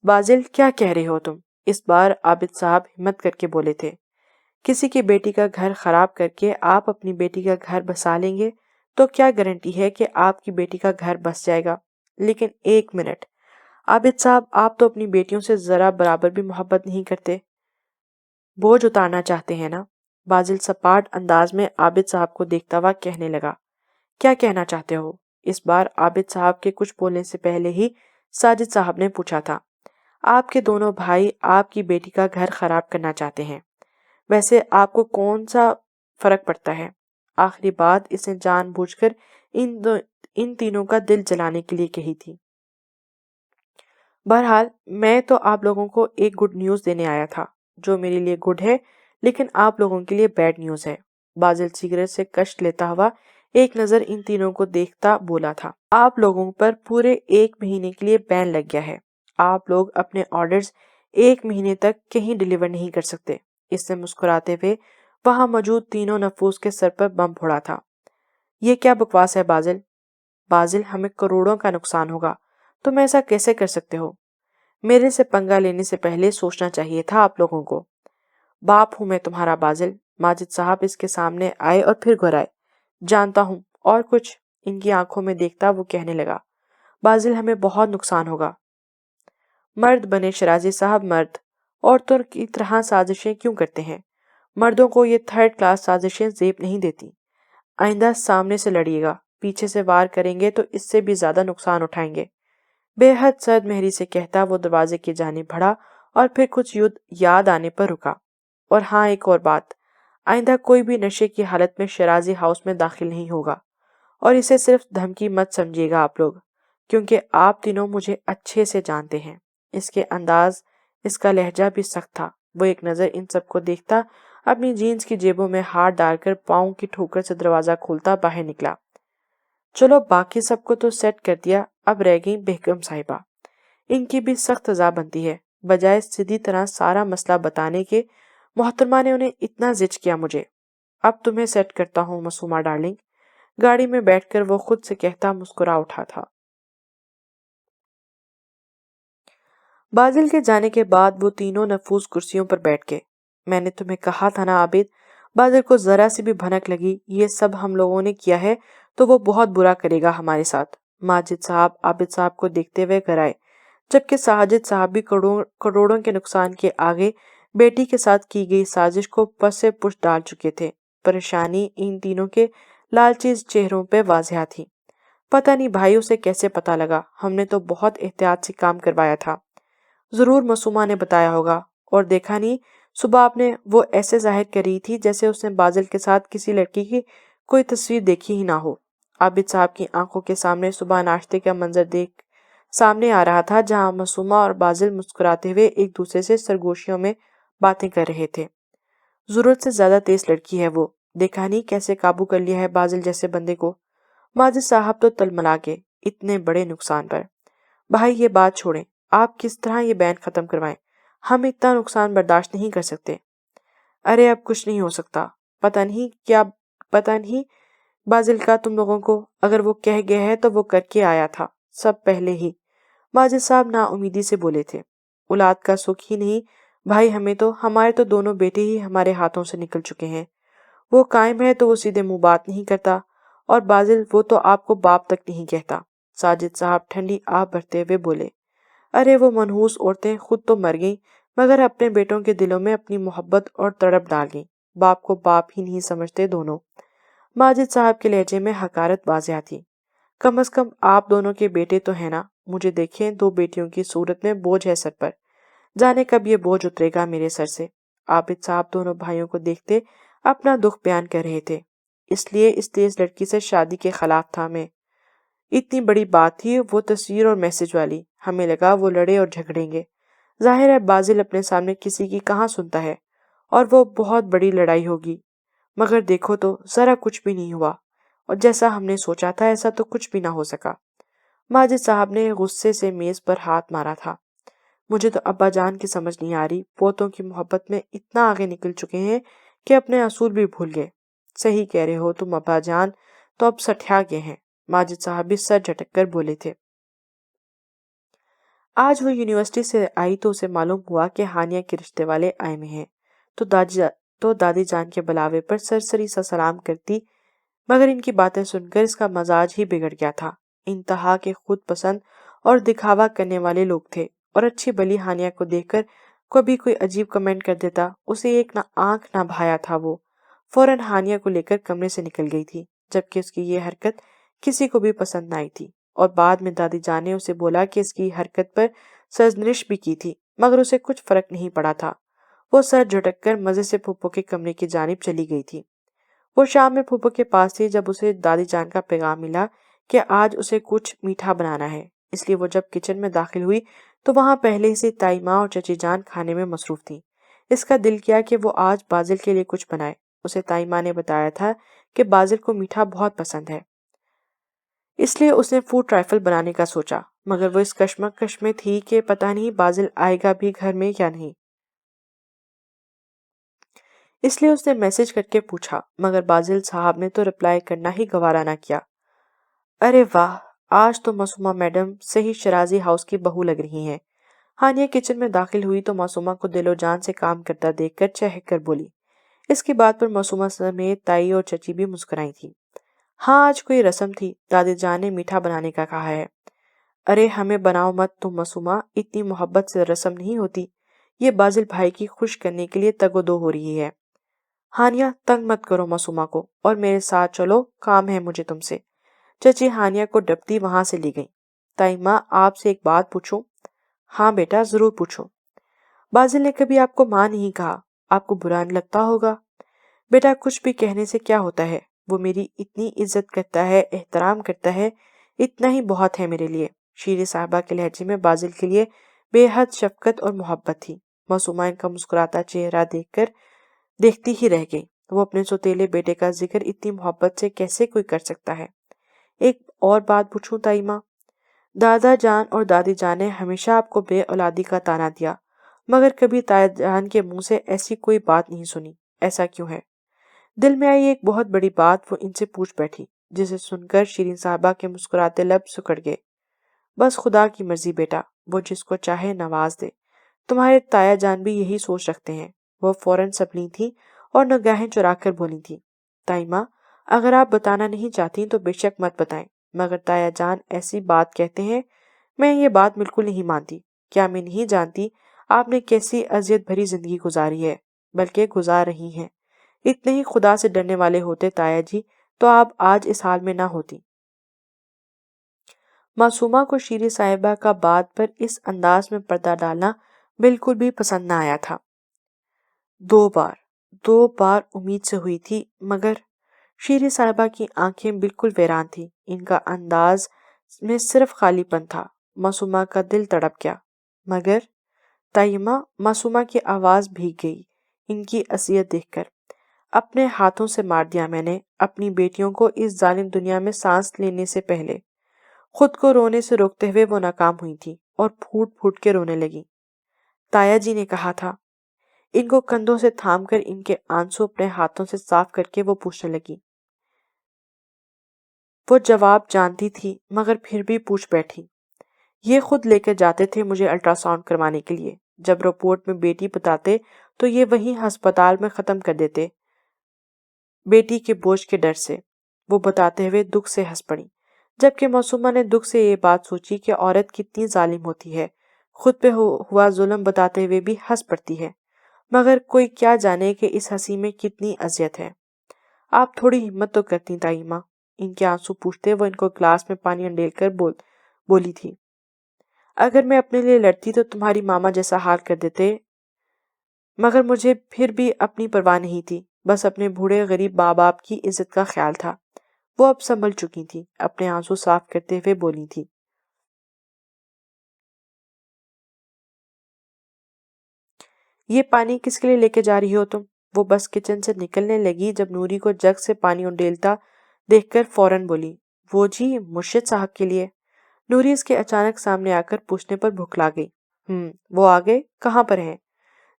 بازل، کیا کہہ رہے ہو تم؟ اس بار عابد صاحب ہمت کر کے بولے تھے، کسی کی بیٹی کا گھر خراب کر کے آپ اپنی بیٹی کا گھر بسا لیں گے تو کیا گارنٹی ہے کہ آپ کی بیٹی کا گھر بس جائے گا؟ لیکن ایک منٹ عابد صاحب، آپ تو اپنی بیٹیوں سے ذرا برابر بھی محبت نہیں کرتے، بوجھ اتارنا چاہتے ہیں نا؟ بازل سپاٹ انداز میں عابد صاحب کو دیکھتا ہوا کہنے لگا، کیا کہنا چاہتے ہو؟ اس بار عابد صاحب کے کچھ بولنے سے پہلے ہی ساجد صاحب نے پوچھا تھا، آپ کے دونوں بھائی آپ کی بیٹی کا گھر خراب کرنا چاہتے ہیں، ویسے آپ کو کون سا فرق پڑتا ہے؟ آخری بات اس نے جان بوجھ کر ان تینوں کا دل جلانے کے لیے کہی تھی۔ بہرحال میں تو آپ لوگوں کو ایک گڈ نیوز دینے آیا تھا، جو میرے لیے گڈ ہے لیکن آپ لوگوں کے لیے بیڈ نیوز ہے۔ بازل سگریٹ سے کشٹ لیتا ہوا ایک نظر ان تینوں کو دیکھتا بولا تھا، آپ لوگوں پر پورے 1 مہینے کے لیے بین لگ گیا ہے، آپ لوگ اپنے آرڈرز 1 مہینے تک کہیں ڈیلیور نہیں کر سکتے۔ اس سے مسکراتے ہوئے وہاں موجود تینوں نفوس کے سر پر بم پھوڑا تھا۔ یہ کیا بکواس ہے بازل؟ بازل، ہمیں کروڑوں کا نقصان ہوگا، تم ایسا کیسے کر سکتے ہو؟ میرے سے پنگا لینے سے پہلے سوچنا چاہیے تھا آپ لوگوں کو۔ باپ ہوں میں تمہارا بازل۔ ماجد صاحب اس کے سامنے آئے اور پھر گھر آئے۔ جانتا ہوں، اور کچھ؟ ان کی آنکھوں میں دیکھتا وہ کہنے لگا، بازل ہمیں بہت نقصان ہوگا۔ مرد بنے شیرازی صاحب، مرد عورتوں کی طرح سازشیں کیوں کرتے ہیں؟ مردوں کو یہ 3rd کلاس سازشیں زیب نہیں دیتی۔ آئندہ سامنے سے لڑیے گا، پیچھے سے وار کریں گے تو اس سے بھی زیادہ نقصان اٹھائیں گے۔ بے حد سرد مہری سے کہتا وہ دروازے کی جانب بڑھا اور پھر کچھ یاد آنے پر رکا۔ اور ہاں ایک اور بات، آئندہ کوئی بھی نشے کی حالت میں شیرازی ہاؤس میں داخل نہیں ہوگا، اور اسے صرف دھمکی مت سمجھیے گا آپ لوگ، کیونکہ آپ تینوں مجھے اچھے سے جانتے ہیں۔ اس کے انداز، اس کا لہجہ بھی سخت تھا۔ وہ ایک نظر ان سب کو دیکھتا، اپنی جینز کی جیبوں میں ہاتھ ڈال کر پاؤں کی ٹھوکر سے دروازہ کھولتا باہر نکلا۔ چلو باقی سب کو تو سیٹ کر دیا، اب رہ گئی بیگم صاحبہ۔ ان کی بھی سخت سزا بنتی ہے، بجائے سیدھی طرح سارا مسئلہ بتانے کے محترمہ نے انہیں اتنا زج کیا مجھے۔ اب تمہیں سیٹ کرتا ہوں معصومہ ڈارلنگ، گاڑی میں بیٹھ کر وہ خود سے کہتا مسکرا اٹھا تھا۔ بازل کے جانے کے بعد وہ تینوں نفوس کرسیوں پر بیٹھ گئے۔ میں نے تمہیں کہا تھا نا عابد، بازل کو ذرا سی بھی بھنک لگی یہ سب ہم لوگوں نے کیا ہے تو وہ بہت برا کرے گا ہمارے ساتھ۔ ماجد صاحب عابد صاحب کو دیکھتے ہوئے گھر آئے، جبکہ ساجد صاحب بھی کروڑوں کے نقصان کے آگے بیٹی کے ساتھ کی گئی سازش کو پس سے پش ڈال چکے تھے۔ پریشانی ان تینوں کے لالچی چہروں پہ واضح تھی۔ پتہ نہیں بھائی اسے کیسے پتہ لگا، ہم نے تو بہت احتیاط سے کام کروایا تھا۔ ضرور معصومہ نے بتایا ہوگا، اور دیکھا نہیں صبح آپ نے وہ ایسے ظاہر کر رہی تھی جیسے اس نے بازل کے ساتھ کسی لڑکی کی کوئی تصویر دیکھی ہی نہ ہو۔ عابد صاحب کی آنکھوں کے سامنے صبح ناشتے کا منظر دیکھ سامنے آ رہا تھا، جہاں معصومہ اور بازل مسکراتے ہوئے ایک دوسرے سے سرگوشیوں میں باتیں کر رہے تھے۔ ضرورت سے زیادہ تیز لڑکی ہے وہ، دیکھا نہیں کیسے قابو کر لیا ہے بازل جیسے بندے کو۔ ماجد صاحب تو تلملا کے اتنے بڑے نقصان پر۔ بھائی یہ بات چھوڑیں، آپ کس طرح یہ بین ختم کروائیں، ہم اتنا نقصان برداشت نہیں کر سکتے۔ ارے اب کچھ نہیں ہو سکتا، پتہ نہیں بازل کا تم لوگوں کو، اگر وہ کہہ گیا ہے تو وہ کر کے آیا تھا، سب پہلے ہی۔ ماجد صاحب نا امیدی سے بولے تھے۔ اولاد کا سکھ ہی نہیں بھائی، ہمارے تو دونوں بیٹے ہی ہمارے ہاتھوں سے نکل چکے ہیں۔ وہ قائم ہے تو وہ سیدھے منہ بات نہیں کرتا، اور بازل وہ تو آپ کو باپ تک نہیں کہتا۔ ساجد صاحب ٹھنڈی آب بھرتے ہوئے بولے، ارے وہ منحوس عورتیں خود تو مر گئیں، مگر اپنے بیٹوں کے دلوں میں اپنی محبت اور تڑپ ڈال گئیں۔ باپ کو باپ ہی نہیں سمجھتے دونوں۔ ماجد صاحب کے لہجے میں حقارت واضح تھی۔ کم از کم آپ دونوں کے بیٹے تو ہیں نا، مجھے دیکھیں دو بیٹیوں کی صورت میں بوجھ ہے سر پر، جانے کب یہ بوجھ اترے گا میرے سر سے۔ عابد صاحب دونوں بھائیوں کو دیکھتے اپنا دکھ بیان کر رہے تھے۔ اس لیے اس تیز لڑکی سے شادی کے خلاف تھا میں، اتنی بڑی بات تھی وہ تصویر اور میسج والی، ہمیں لگا وہ لڑے اور جھگڑیں گے۔ ظاہر ہے بازل اپنے سامنے کسی کی کہاں سنتا ہے، اور وہ بہت بڑی لڑائی ہوگی، مگر دیکھو تو ذرا کچھ بھی نہیں ہوا، اور جیسا ہم نے سوچا تھا ایسا تو کچھ بھی نہ ہو سکا۔ ماجد صاحب نے غصے سے میز پر ہاتھ مارا تھا۔ مجھے تو ابا جان کی سمجھ نہیں آ رہی، پوتوں کی محبت میں اتنا آگے نکل چکے ہیں کہ اپنے اصول بھی بھول گئے۔ صحیح کہہ رہے ہو تم ابا جان، تو اب سٹھیا گئے ہیں۔ ماجد صاحب بھی سر جھٹک کر بولے تھے۔ آج وہ یونیورسٹی سے آئی تو اسے معلوم ہوا کہ ہانیہ کے رشتے والے آئے ہوئے ہیں، تو دادی جان کے بلاوے پر سرسری سا سلام کرتی، مگر ان کی باتیں سن کر اس کا مزاج ہی بگڑ گیا تھا۔ انتہا کے خود پسند اور دکھاوا کرنے والے لوگ تھے، اور اچھی بلی ہانیہ کو دیکھ کر کبھی کوئی عجیب کمنٹ کر دیتا اسے ایک نہ آنکھ نہ بھایا تھا۔ وہ فوراً ہانیہ کو لے کر کمرے سے نکل گئی تھی، جبکہ اس کی یہ حرکت کسی کو بھی پسند نہ آئی تھی، اور بعد میں دادی جان نے اسے بولا کہ اس کی حرکت پر سرزنش بھی کی تھی، مگر اسے کچھ فرق نہیں پڑا تھا۔ وہ سر جھٹک کر مزے سے پھپھو کے کمرے کی جانب چلی گئی تھی۔ وہ شام میں پھپھو کے پاس تھی جب اسے دادی جان کا پیغام ملا کہ آج اسے کچھ میٹھا بنانا ہے، اس لیے وہ جب کچن میں داخل ہوئی تو وہاں پہلے سے تائی ماں اور چچی جان کھانے میں مصروف تھیں۔ اس کا دل کیا کہ وہ آج بازل کے لیے کچھ بنائے۔ اسے تائی ماں نے بتایا تھا کہ بازل کو میٹھا بہت پسند ہے، اس لیے اس نے فوڈ ٹرائفل بنانے کا سوچا، مگر وہ اس کشمکش میں تھی کہ پتہ نہیں بازل آئے گا بھی گھر میں یا نہیں، اس لیے اس نے میسج کر کے پوچھا، مگر بازل صاحب نے تو رپلائی کرنا ہی گوارا نہ کیا۔ ارے واہ، آج تو معصومہ میڈم صحیح شیرازی ہاؤس کی بہو لگ رہی ہیں۔ ہانیہ کچن میں داخل ہوئی تو معصومہ کو دل و جان سے کام کرتا دیکھ کر چہک کر بولی۔ اس کی بات پر معصومہ سمیت تائی اور چچی بھی مسکرائی تھی۔ ہاں آج کوئی رسم تھی، دادی جان نے میٹھا بنانے کا کہا ہے۔ ارے ہمیں بناؤ مت تم معصومہ، اتنی محبت سے رسم نہیں ہوتی، یہ بازل بھائی کی خوش کرنے کے لیے تگ و دو ہو رہی ہے۔ ہانیہ تنگ مت کرو معصومہ کو، اور میرے ساتھ چلو، کام ہے مجھے تم سے۔ چچی ہانیہ کو ڈپتی وہاں سے لی گئی۔ تائی ماں آپ سے ایک بات پوچھوں؟ ہاں بیٹا ضرور پوچھو۔ بازل نے کبھی آپ کو ماں نہیں کہا، آپ کو برا نہیں لگتا ہوگا؟ بیٹا کچھ بھی کہنے سے کیا ہوتا ہے، وہ میری اتنی عزت کرتا ہے، احترام کرتا ہے، اتنا ہی بہت ہے میرے لیے۔ شیریں صاحبہ کے لہجے میں بازل کے لیے بے حد شفقت اور محبت تھی۔ معصومہ ان کا مسکراتا چہرہ دیکھتی ہی رہ گئی۔ وہ اپنے سوتیلے بیٹے کا ذکر اتنی محبت سے کیسے کوئی کر سکتا ہے؟ ایک اور بات پوچھوں تائی ماں؟ دادا جان اور دادی جان نے ہمیشہ آپ کو بے اولادی کا طعنہ دیا، مگر کبھی تایا جان کے منہ سے ایسی کوئی بات نہیں سنی، ایسا کیوں ہے؟ دل میں آئی ایک بہت بڑی بات وہ ان سے پوچھ بیٹھی، جسے سن کر شیریں صاحبہ کے مسکراتے لب سکڑ گئے۔ بس خدا کی مرضی بیٹا، وہ جس کو چاہے نواز دے۔ تمہارے تایا جان بھی یہی سوچ رکھتے ہیں۔ وہ فوراً سنبھلی تھی اور نگاہیں چرا کر بولی تھی، تائی ماں اگر آپ بتانا نہیں چاہتی تو بے شک مت بتائیں، مگر تایا جان ایسی بات کہتے ہیں، میں یہ بات بالکل نہیں مانتی۔ کیا میں نہیں جانتی آپ نے کیسی اذیت بھری زندگی گزاری ہے، بلکہ گزار رہی ہیں؟ اتنے ہی خدا سے ڈرنے والے ہوتے تایا جی تو آپ آج اس حال میں نہ ہوتی۔ معصومہ کو شیریں صاحبہ کا بات پر اس انداز میں پردہ ڈالنا بالکل بھی پسند نہ آیا تھا۔ دو بار امید سے ہوئی تھی، مگر شیریں صاحبہ کی آنکھیں بالکل ویران تھی، ان کا انداز میں صرف خالی پن تھا۔ معصومہ کا دل تڑپ گیا۔ مگر تائی ماں، معصومہ کی آواز بھیگ گئی ان کی اذیت دیکھ کر۔ اپنے ہاتھوں سے مار دیا میں نے اپنی بیٹیوں کو اس ظالم دنیا میں سانس لینے سے پہلے۔ خود کو رونے سے روکتے ہوئے وہ ناکام ہوئی تھی اور پھوٹ پھوٹ کے رونے لگی۔ تایا جی نے کہا تھا۔ ان کو کندھوں سے تھام کر ان کے آنسو اپنے ہاتھوں سے صاف کر کے وہ پوچھنے لگی۔ وہ جواب جانتی تھی مگر پھر بھی پوچھ بیٹھی۔ یہ خود لے کر جاتے تھے مجھے الٹرا ساؤنڈ کروانے کے لیے۔ جب رپورٹ میں بیٹی بتاتے تو یہ وہیں ہسپتال میں ختم کر دیتے، بیٹی کے بوجھ کے ڈر سے۔ وہ بتاتے ہوئے دکھ سے ہنس پڑی، جبکہ معصومہ نے دکھ سے یہ بات سوچی کہ عورت کتنی ظالم ہوتی ہے، خود پہ ہوا ظلم بتاتے ہوئے بھی ہنس پڑتی ہے، مگر کوئی کیا جانے کہ اس ہنسی میں کتنی اذیت ہے۔ آپ تھوڑی ہمت تو کرتی تائی ماں، ان کے آنسو پوچھتے وہ ان کو گلاس میں پانی انڈیل کر بولی تھی۔ اگر میں اپنے لیے لڑتی تو تمہاری ماما جیسا حال کر دیتے، مگر مجھے پھر بھی اپنی پرواہ نہیں تھی، بس اپنے بوڑھے غریب ماں باپ کی عزت کا خیال تھا۔ وہ اب سنبھل چکی تھی، اپنے آنسو صاف کرتے ہوئے بولی تھی۔ یہ پانی کس کے لیے لے کے جا رہی ہو تم؟ وہ بس کچن سے نکلنے لگی جب نوری کو جگ سے پانی انڈیلتا دیکھ کر فوراً بولی، وہ جی مرشد صاحب کے لیے۔ نوری اس کے اچانک سامنے آ کر پوچھنے پر بھکلا گئی۔ وہ آگے کہاں پر ہیں؟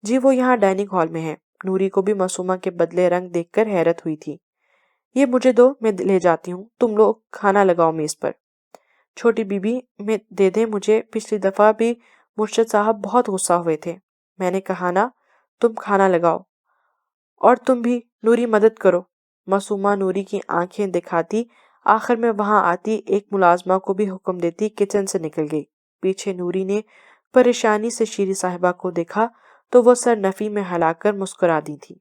جی وہ یہاں ڈائننگ ہال میں ہیں۔ نوری کو بھی معصومہ کے بدلے رنگ دیکھ کر حیرت ہوئی تھی۔ یہ مجھے دو، میں لے جاتی ہوں، تم لوگ کھانا لگاؤ میز پر۔ چھوٹی بی بی میں دے دیں مجھے، پچھلی دفعہ بھی مرشد صاحب بہت غصہ ہوئے تھے۔ میں نے کہا نا تم کھانا لگاؤ، اور تم بھی نوری مدد کرو۔ معصومہ نوری کی آنکھیں دکھاتی آخر میں وہاں آتی ایک ملازمہ کو بھی حکم دیتی کچن سے نکل گئی۔ پیچھے نوری نے پریشانی سے شیریں صاحبہ کو دیکھا تو وہ سر نفی میں ہلا کر مسکرا دی تھی۔